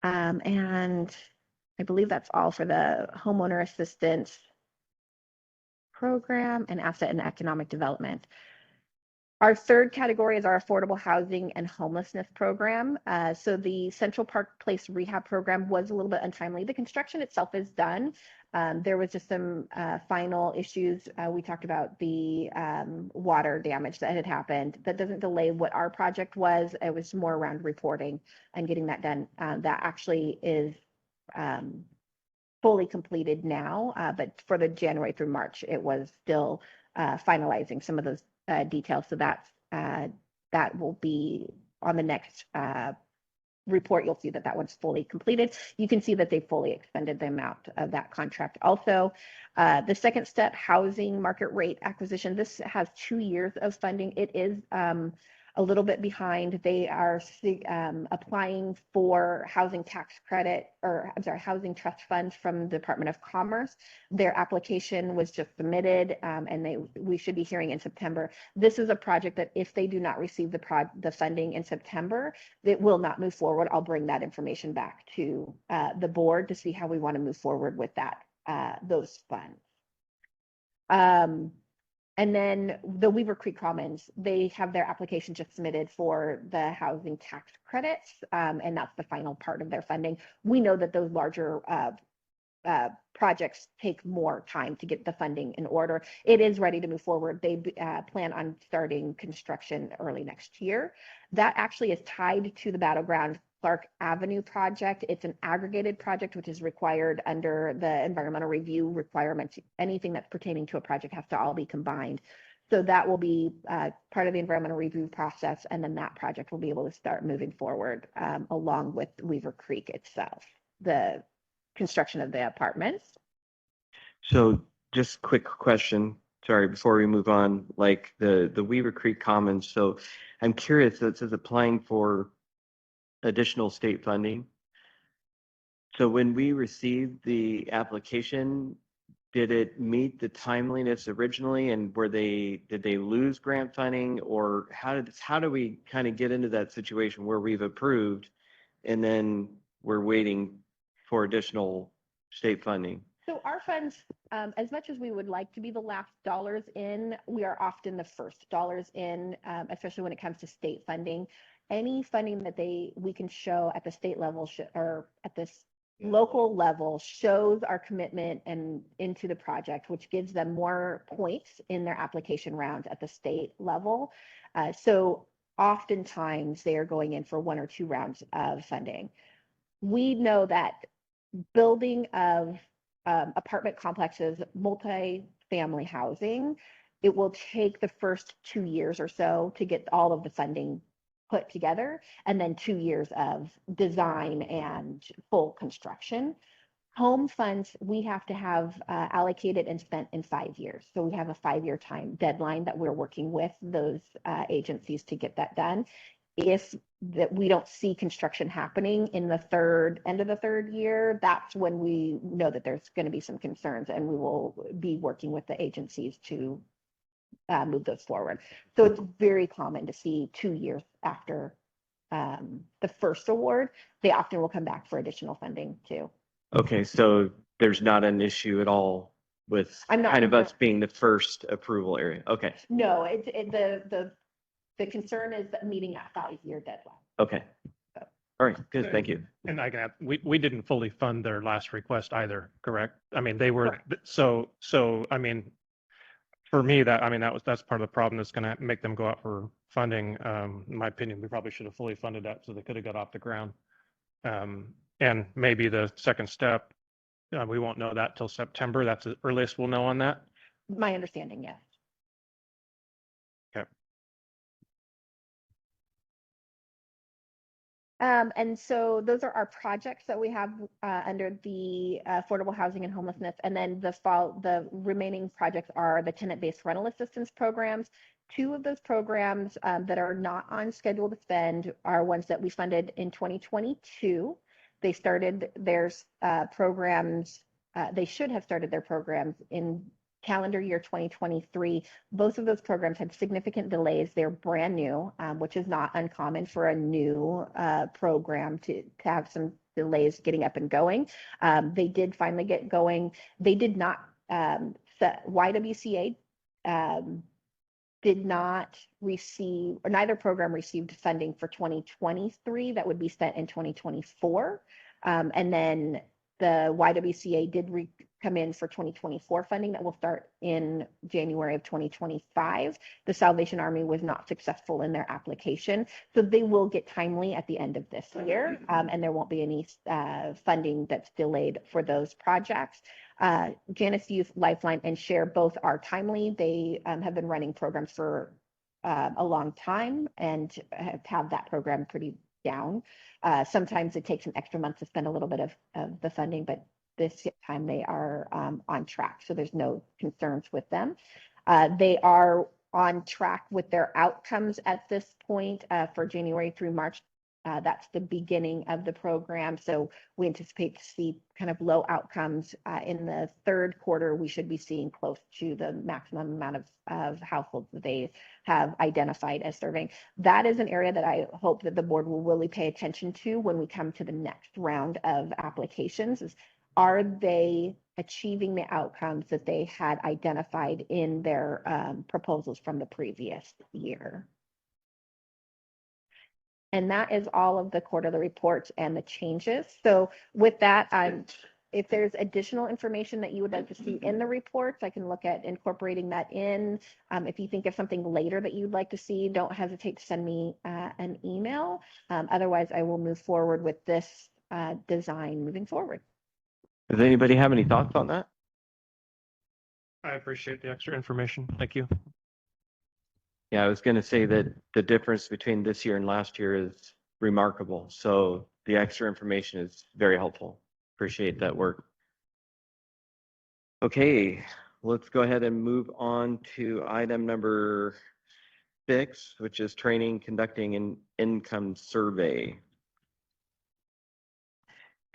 And I believe that's all for the homeowner assistance program and asset and economic development. Our third category is our affordable housing and homelessness program. So the Central Park Place rehab program was a little bit untimely. The construction itself is done. There was just some final issues. We talked about the water damage that had happened. That doesn't delay what our project was. It was more around reporting and getting that done. That actually is fully completed now, but for the January through March, it was still finalizing some of those details. So that will be on the next report. You'll see that one's fully completed. You can see that they fully expended the amount of that contract. Also, the second step, housing market rate acquisition. This has 2 years of funding. It is a little bit behind. They are applying for housing tax credit, or I'm sorry, housing trust funds from the Department of Commerce. Their application was just submitted, and we should be hearing in September. This is a project that if they do not receive the funding in September, it will not move forward. I'll bring that information back to the board to see how we want to move forward with that, those funds. And then the Weaver Creek Commons, they have their application just submitted for the housing tax credits, and that's the final part of their funding. We know that those larger projects take more time to get the funding in order. It is ready to move forward. They plan on starting construction early next year. That actually is tied to the Battleground Clark Avenue project. It's an aggregated project, which is required under the environmental review requirements. Anything that's pertaining to a project has to all be combined. So that will be part of the environmental review process, and then that project will be able to start moving forward along with Weaver Creek itself, the construction of the apartments. So just quick question, sorry, before we move on, like the Weaver Creek Commons. So I'm curious, it says applying for additional state funding. So when we received the application, did it meet the timeliness originally, and did they lose grant funding, or how do we kind of get into that situation where we've approved and then we're waiting for additional state funding? So our funds, as much as we would like to be the last dollars in, we are often the first dollars in, especially when it comes to state funding. Any funding that we can show at the state level or at this local level shows our commitment and into the project, which gives them more points in their application round at the state level. So oftentimes they are going in for 1 or 2 rounds of funding. We know that building of apartment complexes, multi-family housing, it will take the first 2 years or so to get all of the funding put together, and then 2 years of design and full construction. Home funds, we have to have allocated and spent in 5 years. So we have a 5-year time deadline that we're working with those agencies to get that done. If that we don't see construction happening in the end of the third year, that's when we know that there's going to be some concerns, and we will be working with the agencies to move those forward. So it's very common to see 2 years after the first award, they often will come back for additional funding too. Okay, so there's not an issue at all with I'm not kind of sure. us being the first approval area. Okay, No, the concern is that meeting a 5-year deadline. okay. All right, good, thank you. And I can add, we didn't fully fund their last request either, correct? I mean, they were, so, I mean, for me, that's part of the problem that's gonna make them go out for funding. In my opinion, we probably should have fully funded that so they could have got off the ground. And maybe the second step, we won't know that till September. That's the earliest we'll know on that. My understanding, yes. Okay. And so those are our projects that we have under the affordable housing and homelessness. And then the remaining projects are the tenant-based rental assistance programs. 2 of those programs that are not on schedule to spend are ones that we funded in 2022. They started their programs, they should have started their programs in calendar year 2023. Both of those programs had significant delays. They're brand new, which is not uncommon for a new program to have some delays getting up and going. They did finally get going. They did not, YWCA did not receive, or neither program received funding for 2023 that would be spent in 2024. And then the YWCA did come in for 2024 funding that will start in January of 2025. The Salvation Army was not successful in their application, so they will get timely at the end of this year, and there won't be any funding that's delayed for those projects. Janus Youth, Lifeline, and Share both are timely. They have been running programs for a long time and have that program pretty down. Sometimes it takes an extra month to spend a little bit of the funding, but this time they are on track, so there's no concerns with them. They are on track with their outcomes at this point for January through March. That's the beginning of the program, so we anticipate to see kind of low outcomes. In the third quarter, we should be seeing close to the maximum amount of households that they have identified as serving. That is an area that I hope that the board will really pay attention to when we come to the next round of applications. Are they achieving the outcomes that they had identified in their proposals from the previous year? And that is all of the quarterly reports and the changes. So with that, if there's additional information that you would like to see in the reports, I can look at incorporating that in. If you think of something later that you'd like to see, don't hesitate to send me an email. Otherwise, I will move forward with this design moving forward. Does anybody have any thoughts on that? I appreciate the extra information. Thank you. Yeah, I was going to say that the difference between this year and last year is remarkable. So the extra information is very helpful. Appreciate that work. Okay, let's go ahead and move on to item number 6, which is training, conducting an income survey.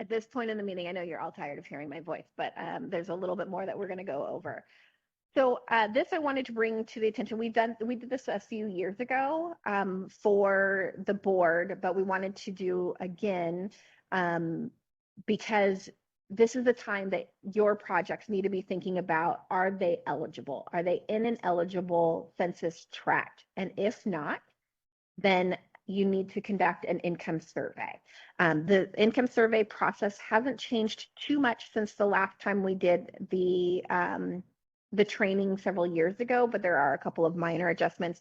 At this point in the meeting, I know you're all tired of hearing my voice, but there's a little bit more that we're going to go over. So this I wanted to bring to the attention. We did this a few years ago for the board, but we wanted to do again because this is the time that your projects need to be thinking about, are they eligible? Are they in an eligible census tract? And if not, then you need to conduct an income survey. The income survey process hasn't changed too much since the last time we did the training several years ago, but there are a couple of minor adjustments.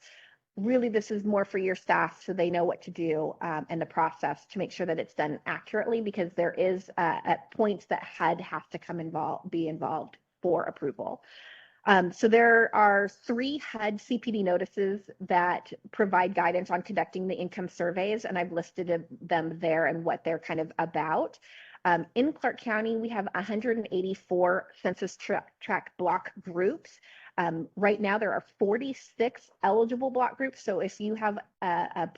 Really, this is more for your staff so they know what to do and the process to make sure that it's done accurately, because there is at points that HUD has to be involved for approval. So there are 3 HUD CPD notices that provide guidance on conducting the income surveys, and I've listed them there and what they're kind of about. In Clark County, we have 184 census tract block groups. Right now, there are 46 eligible block groups. So if you have a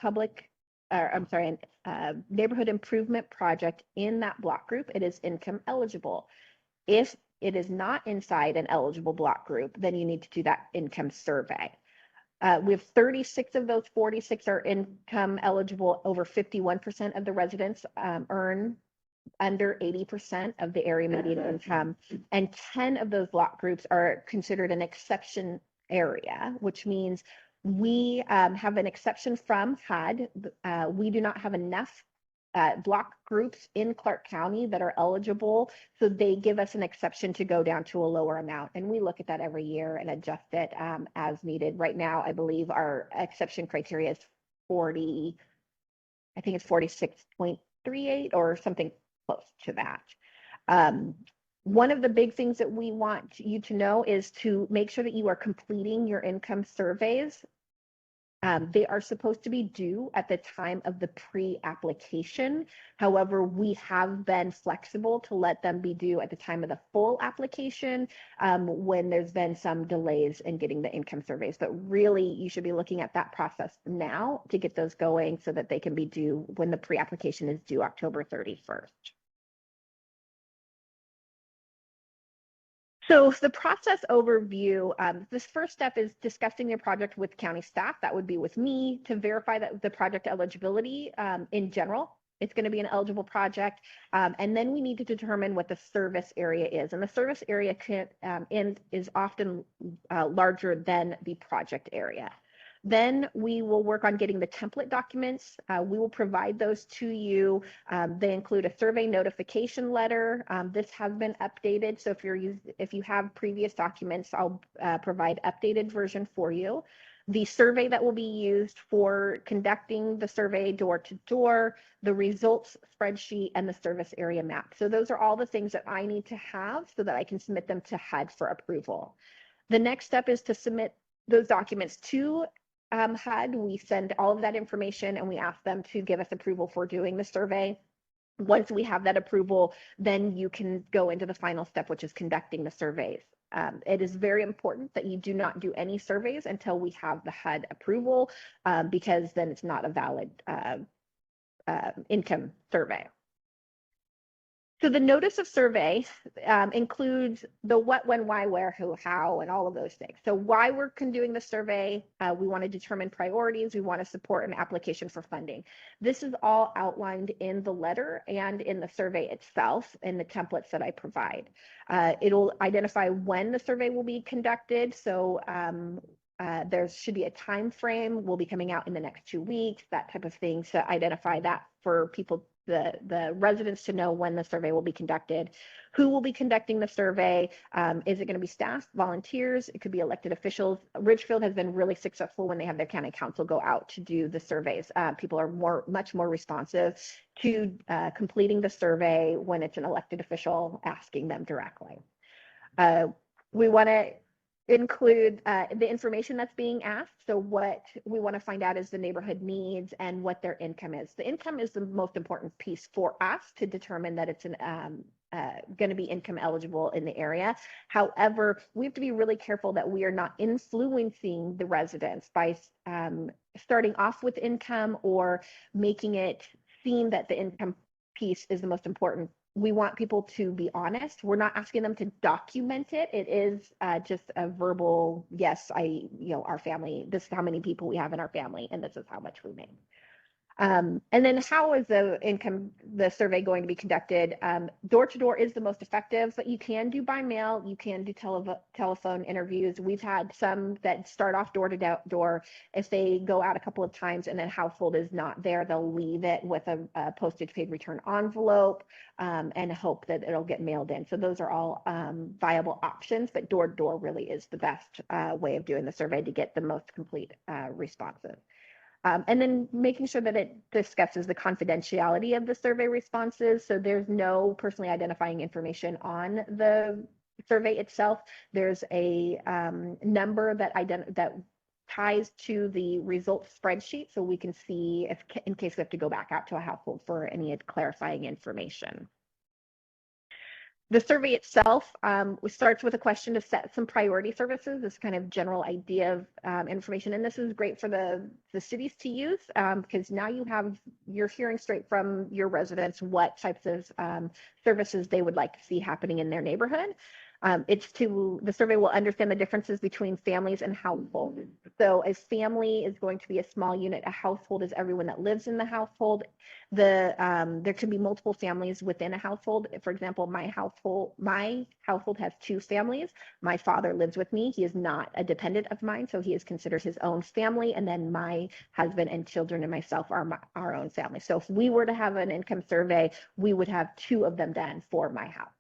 neighborhood improvement project in that block group, it is income eligible. If it is not inside an eligible block group, then you need to do that income survey. We have 36 of those 46 are income eligible. Over 51% of the residents earn under 80% of the area median income, and 10 of those block groups are considered an exception area, which means we have an exception from HUD. We do not have enough block groups in Clark County that are eligible, so they give us an exception to go down to a lower amount, and we look at that every year and adjust it as needed. Right now, I believe our exception criteria is 40, I think it's 46.38 or something close to that. One of the big things that we want you to know is to make sure that you are completing your income surveys. They are supposed to be due at the time of the pre-application. However, we have been flexible to let them be due at the time of the full application when there's been some delays in getting the income surveys. But really, you should be looking at that process now to get those going so that they can be due when the pre-application is due October 31st. So the process overview, this first step is discussing your project with county staff. That would be with me to verify that the project eligibility in general. It's going to be an eligible project. And then we need to determine what the service area is. And the service area is often larger than the project area. Then we will work on getting the template documents. We will provide those to you. They include a survey notification letter. This has been updated. So if you have previous documents, I'll provide updated version for you. The survey that will be used for conducting the survey door to door, the results spreadsheet, and the service area map. So those are all the things that I need to have so that I can submit them to HUD for approval. The next step is to submit those documents to HUD. We send all of that information and we ask them to give us approval for doing the survey. Once we have that approval, then you can go into the final step, which is conducting the surveys. It is very important that you do not do any surveys until we have the HUD approval, because then it's not a valid income survey. So the notice of survey includes the what, when, why, where, who, how, and all of those things. So why we're doing the survey, we want to determine priorities, we want to support an application for funding. This is all outlined in the letter and in the survey itself in the templates that I provide. It'll identify when the survey will be conducted. So there should be a time frame, will be coming out in the next 2 weeks, that type of thing, to identify that for people, the residents, to know when the survey will be conducted. Who will be conducting the survey? Is it going to be staff, volunteers? It could be elected officials. Ridgefield has been really successful when they have their county council go out to do the surveys. People are much more responsive to completing the survey when it's an elected official asking them directly. We want to include the information that's being asked. So what we want to find out is the neighborhood needs and what their income is. The income is the most important piece for us to determine that it's going to be income eligible in the area. However, we have to be really careful that we are not influencing the residents by starting off with income or making it seem that the income piece is the most important. We want people to be honest. We're not asking them to document it. It is just a verbal, yes, our family, this is how many people we have in our family, and this is how much we make. And then how is the survey going to be conducted? Door to door is the most effective, but you can do by mail. You can do telephone interviews. We've had some that start off door to door. If they go out a couple of times and then household is not there, they'll leave it with a postage paid return envelope and hope that it'll get mailed in. So those are all viable options, but door to door really is the best way of doing the survey to get the most complete responses. And then making sure that it discusses the confidentiality of the survey responses. So there's no personally identifying information on the survey itself. There's a number that ties to the results spreadsheet, so we can see in case we have to go back out to a household for any clarifying information. The survey itself starts with a question to set some priority services, this kind of general idea of information. And this is great for the cities to use because now you're hearing straight from your residents what types of services they would like to see happening in their neighborhood. The survey will understand the differences between families and households. So a family is going to be a small unit. A household is everyone that lives in the household. There can be multiple families within a household. For example, my household has 2 families. My father lives with me. He is not a dependent of mine, so he is considered his own family. And then my husband and children and myself are our own family. So if we were to have an income survey, we would have 2 of them done for my house.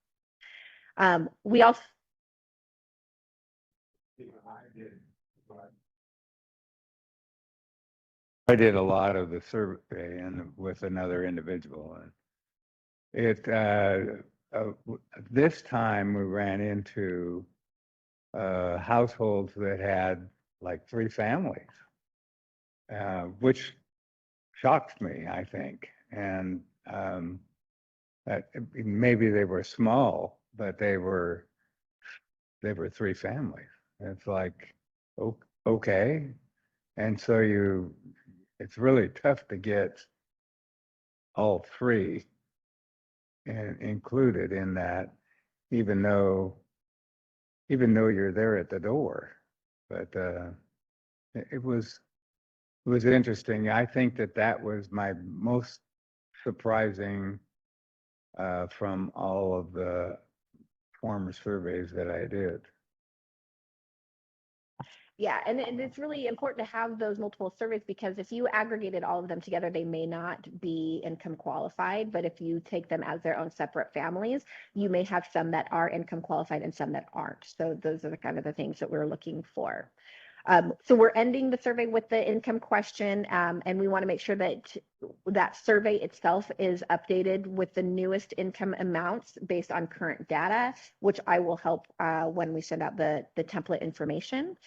We also I did a lot of the survey and with another individual, and this time we ran into households that had like 3 families, which shocked me, I think. And that maybe they were small, but they were 3 families. It's like, okay. And so it's really tough to get all 3 included in that, even though you're there at the door. But it was interesting. I think that was my most surprising from all of the former surveys that I did. Yeah, and it's really important to have those multiple surveys because if you aggregated all of them together, they may not be income qualified. But if you take them as their own separate families, you may have some that are income qualified and some that aren't. So those are the kind of the things that we're looking for. So we're ending the survey with the income question, and we want to make sure that that survey itself is updated with the newest income amounts based on current data, which I will help when we send out the template information.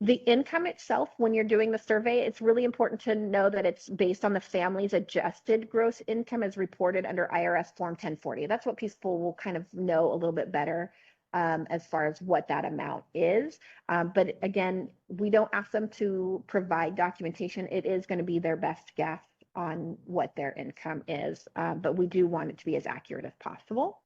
The income itself, when you're doing the survey, it's really important to know that it's based on the family's adjusted gross income as reported under IRS Form 1040. That's what people will kind of know a little bit better as far as what that amount is. But again, we don't ask them to provide documentation. It is going to be their best guess on what their income is, but we do want it to be as accurate as possible.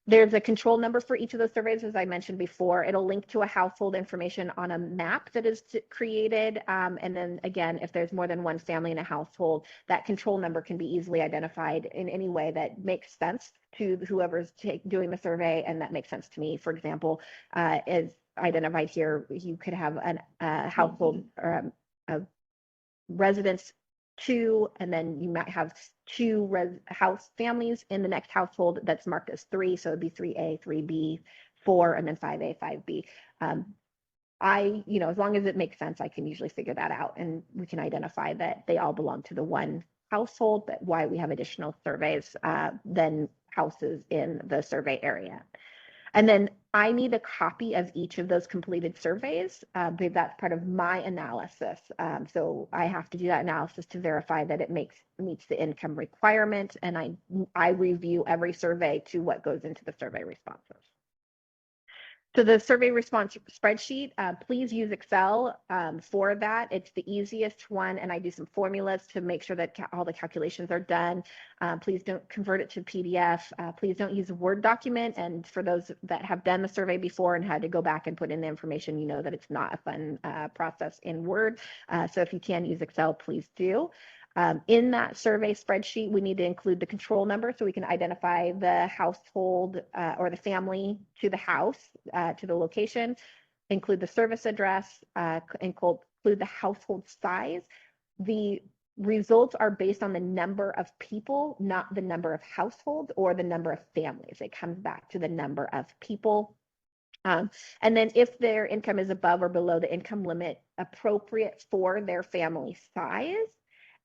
There's a control number for each of those surveys, as I mentioned before. It'll link to a household information on a map that is created. And then again, if there's more than one family in a household, that control number can be easily identified in any way that makes sense to whoever's doing the survey, and that makes sense to me. For example, as identified here, you could have a household or a residence 2, and then you might have 2 house families in the next household that's marked as 3. So it'd be 3A, 3B, 4, and then 5A, 5B. As long as it makes sense, I can usually figure that out, and we can identify that they all belong to the one household, but why we have additional surveys than houses in the survey area. And then I need a copy of each of those completed surveys because that's part of my analysis. So I have to do that analysis to verify that it meets the income requirement, and I review every survey to what goes into the survey responses. So the survey response spreadsheet, please use Excel for that. It's the easiest one, and I do some formulas to make sure that all the calculations are done. Please don't convert it to PDF. Please don't use a Word document. And for those that have done the survey before and had to go back and put in the information, you know that it's not a fun process in Word. So if you can use Excel, please do. In that survey spreadsheet, we need to include the control number so we can identify the household or the family to the house, to the location, include the service address, include the household size. The results are based on the number of people, not the number of households or the number of families. It comes back to the number of people. And then if their income is above or below the income limit appropriate for their family size,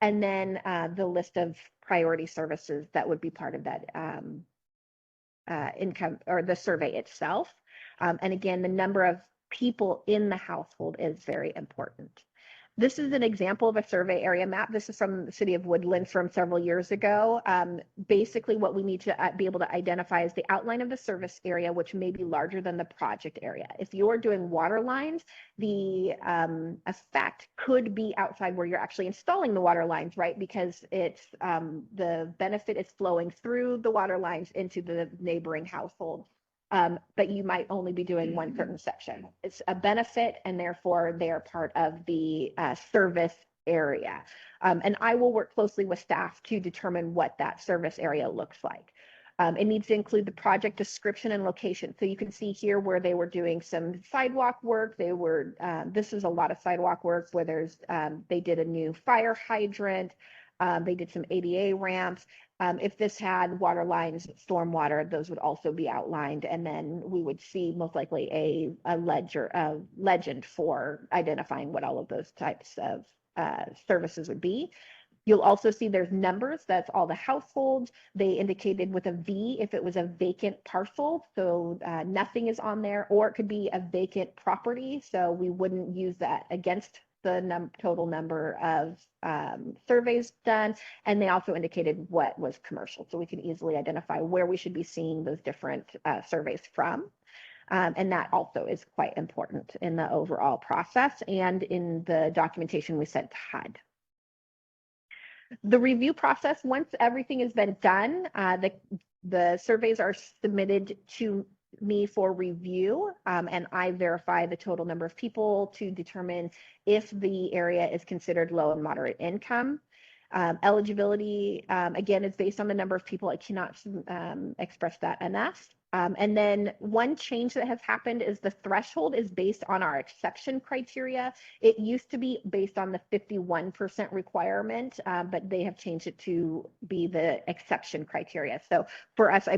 and then the list of priority services that would be part of that income or the survey itself. And again, the number of people in the household is very important. This is an example of a survey area map. This is from the city of Woodland from several years ago. Basically, what we need to be able to identify is the outline of the service area, which may be larger than the project area. If you're doing water lines, the effect could be outside where you're actually installing the water lines, right? Because it's the benefit is flowing through the water lines into the neighboring household. But you might only be doing one certain section. It's a benefit, and therefore they are part of the service area. And I will work closely with staff to determine what that service area looks like. It needs to include the project description and location. So you can see here where they were doing some sidewalk work. They were, this is a lot of sidewalk work where there's, they did a new fire hydrant. They did some ADA ramps. If this had water lines, stormwater, those would also be outlined. And then we would see most likely a legend for identifying what all of those types of services would be. You'll also see there's numbers. That's all the households. They indicated with a V if it was a vacant parcel. So nothing is on there, or it could be a vacant property. So we wouldn't use that against the total number of surveys done. And they also indicated what was commercial. So we can easily identify where we should be seeing those different surveys from. And that also is quite important in the overall process and in the documentation we sent to HUD. The review process, once everything has been done, the surveys are submitted to me for review, and I verify the total number of people to determine if the area is considered low and moderate income. Eligibility, again, is based on the number of people. I cannot express that enough. And then one change that has happened is the threshold is based on our exception criteria. It used to be based on the 51% requirement, but they have changed it to be the exception criteria. So for us,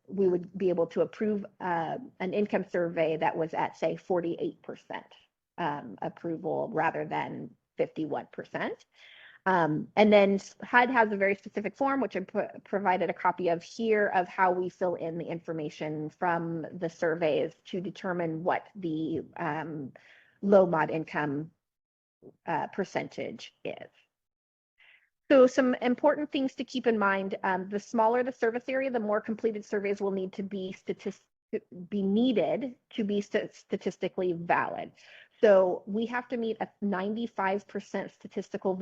we would be able to approve an income survey that was at, say, 48% approval rather than 51%. And then HUD has a very specific form, which I provided a copy of here, of how we fill in the information from the surveys to determine what the low mod income percentage is. So some important things to keep in mind, the smaller the service area, the more completed surveys will need to be needed to be statistically valid. So we have to meet a 95% statistical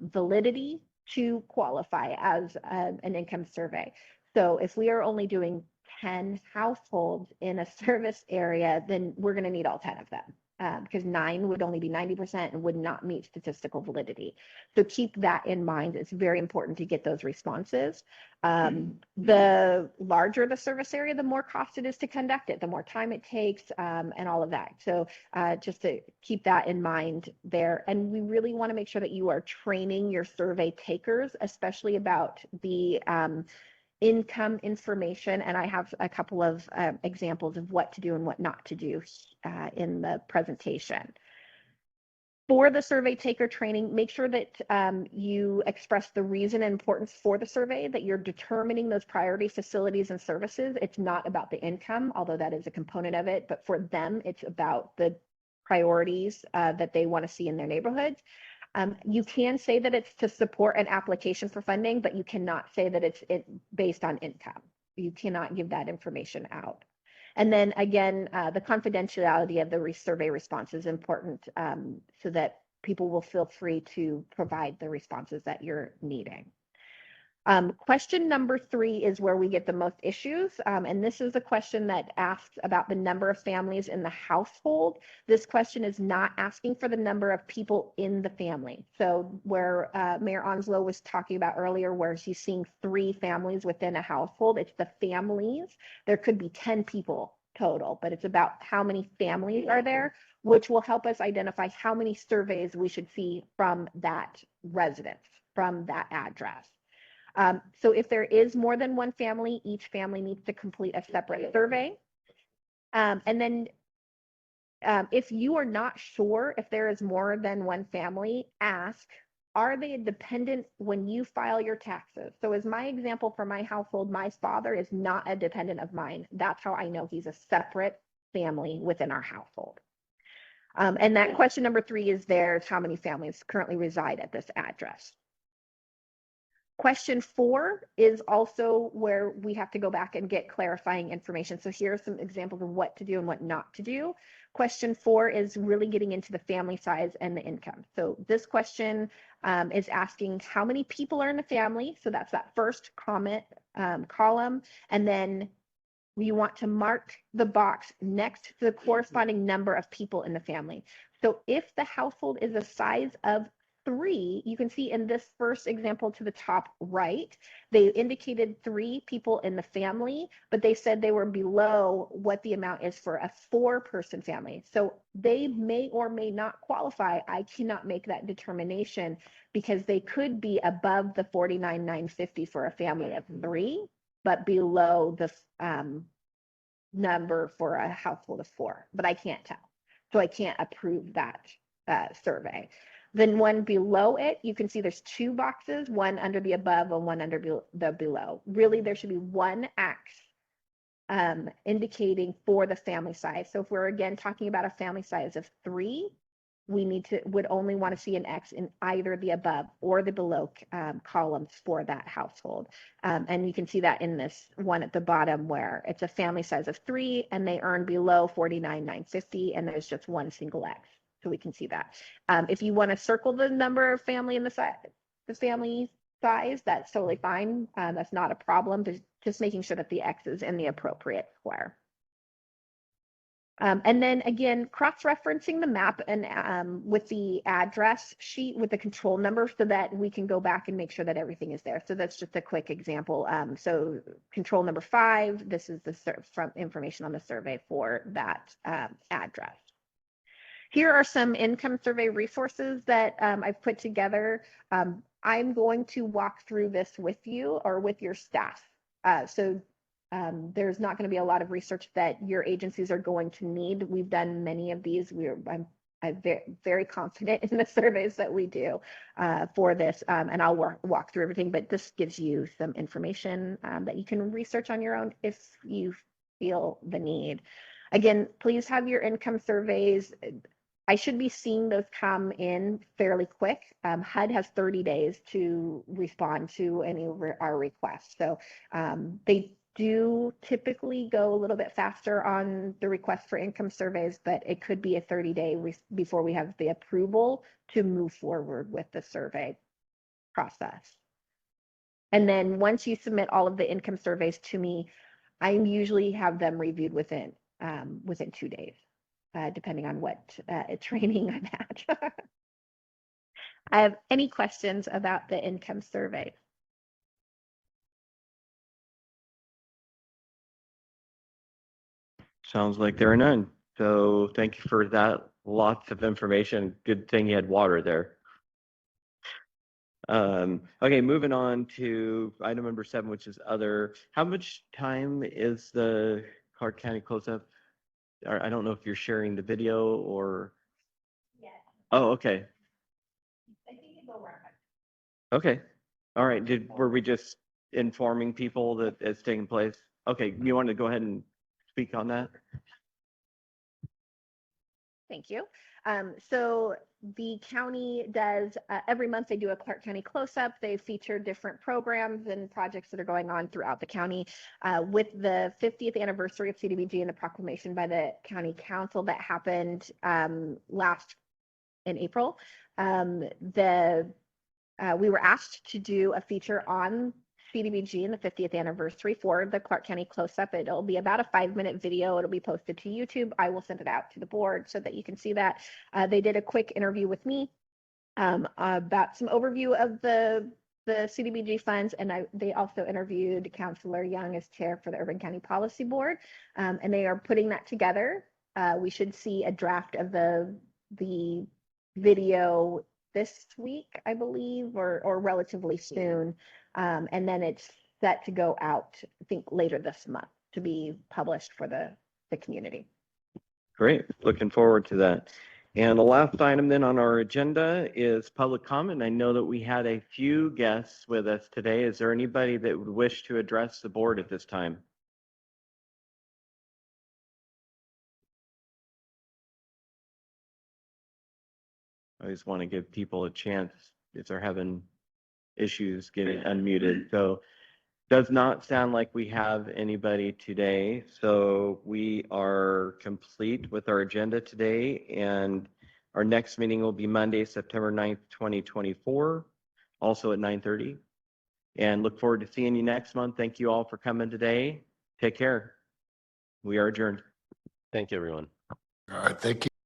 validity to qualify as an income survey. So if we are only doing 10 households in a service area, then we're going to need all 10 of them. Because 9 would only be 90% and would not meet statistical validity. So keep that in mind. It's very important to get those responses. The larger the service area, the more cost it is to conduct it, the more time it takes, and all of that. So just to keep that in mind there. And we really want to make sure that you are training your survey takers, especially about the income information, and I have a couple of examples of what to do and what not to do in the presentation. For the survey taker training, make sure that you express the reason and importance for the survey, that you're determining those priority facilities and services. It's not about the income, although that is a component of it, but for them, it's about the priorities that they want to see in their neighborhoods. You can say that it's to support an application for funding, but you cannot say that it's based on income. You cannot give that information out. And then again, the confidentiality of the survey response is important, so that people will feel free to provide the responses that you're needing. Question number 3 is where we get the most issues. And this is a question that asks about the number of families in the household. This question is not asking for the number of people in the family. So where Mayor Onslow was talking about earlier, where she's seeing 3 families within a household, it's the families. There could be 10 people total, but it's about how many families are there, which will help us identify how many surveys we should see from that residence, from that address. So if there is more than one family, each family needs to complete a separate survey. And then if you are not sure if there is more than one family, ask, are they a dependent when you file your taxes? So as my example for my household, my father is not a dependent of mine. That's how I know he's a separate family within our household. And that question number 3 is there, how many families currently reside at this address? Question 4 is also where we have to go back and get clarifying information. So here are some examples of what to do and what not to do. Question 4 is really getting into the family size and the income. So this question is asking how many people are in the family. So that's that first comment column. And then we want to mark the box next to the corresponding number of people in the family. So if the household is a size of 3, you can see in this first example to the top right, they indicated 3 people in the family, but they said they were below what the amount is for a 4-person family. So they may or may not qualify. I cannot make that determination because they could be above the 49,950 for a family of 3, but below the number for a household of 4, but I can't tell. So I can't approve that survey. Then one below it, you can see there's 2 boxes, one under the above and one under the below. Really, there should be one X indicating for the family size. So if we're again talking about a family size of 3, we would only want to see an X in either the above or the below columns for that household. And you can see that in this one at the bottom where it's a family size of 3 and they earn below 49,950 and there's just one single X. So we can see that. If you want to circle the number of family in the family size, that's totally fine. That's not a problem, but just making sure that the X is in the appropriate square. And then again, cross-referencing the map and with the address sheet with the control number so that we can go back and make sure that everything is there. So that's just a quick example. So control number 5, this is the from information on the survey for that address. Here are some income survey resources that I've put together. I'm going to walk through this with you or with your staff. There's not going to be a lot of research that your agencies are going to need. We've done many of these. I'm very confident in the surveys that we do for this, and I'll walk through everything, but this gives you some information that you can research on your own if you feel the need. Again, please have your income surveys. I should be seeing those come in fairly quick. HUD has 30 days to respond to any of our requests. So they do typically go a little bit faster on the request for income surveys, but it could be a 30-day before we have the approval to move forward with the survey process. And then once you submit all of the income surveys to me, I usually have them reviewed within 2 days. Depending on what training I've had. I have any questions about the income survey? Sounds like there are none. So thank you for that. Lots of information. Good thing you had water there. Okay, moving on to item number 7, which is other. How much time is the Clark County close-up? I don't know if you're sharing the video or. Yes. Oh, okay. I think it's over. Okay. All right. Were we just informing people that it's taking place? Okay. You want to go ahead and speak on that? Thank you. So the county does, every month they do a Clark County close-up. They feature different programs and projects that are going on throughout the county. With the 50th anniversary of CDBG and the proclamation by the county council that happened last in April, we were asked to do a feature on CDBG in the 50th anniversary for the Clark County close-up. It'll be about a 5-minute video. It'll be posted to YouTube. I will send it out to the board so that you can see that. They did a quick interview with me about some overview of the CDBG funds, and they also interviewed Councilor Young as chair for the Urban County Policy Board, and they are putting that together. We should see a draft of the video this week, I believe, or relatively soon. And then it's set to go out, I think, later this month to be published for the community. Great. Looking forward to that. And the last item then on our agenda is public comment. I know that we had a few guests with us today. Is there anybody that would wish to address the board at this time? I just want to give people a chance if they're having issues getting unmuted. So does not sound like we have anybody today. So we are complete with our agenda today, and our next meeting will be Monday, September 9th, 2024, also at 9:30. And look forward to seeing you next month. Thank you all for coming today. Take care. We are adjourned. Thank you, everyone. All right, thank you.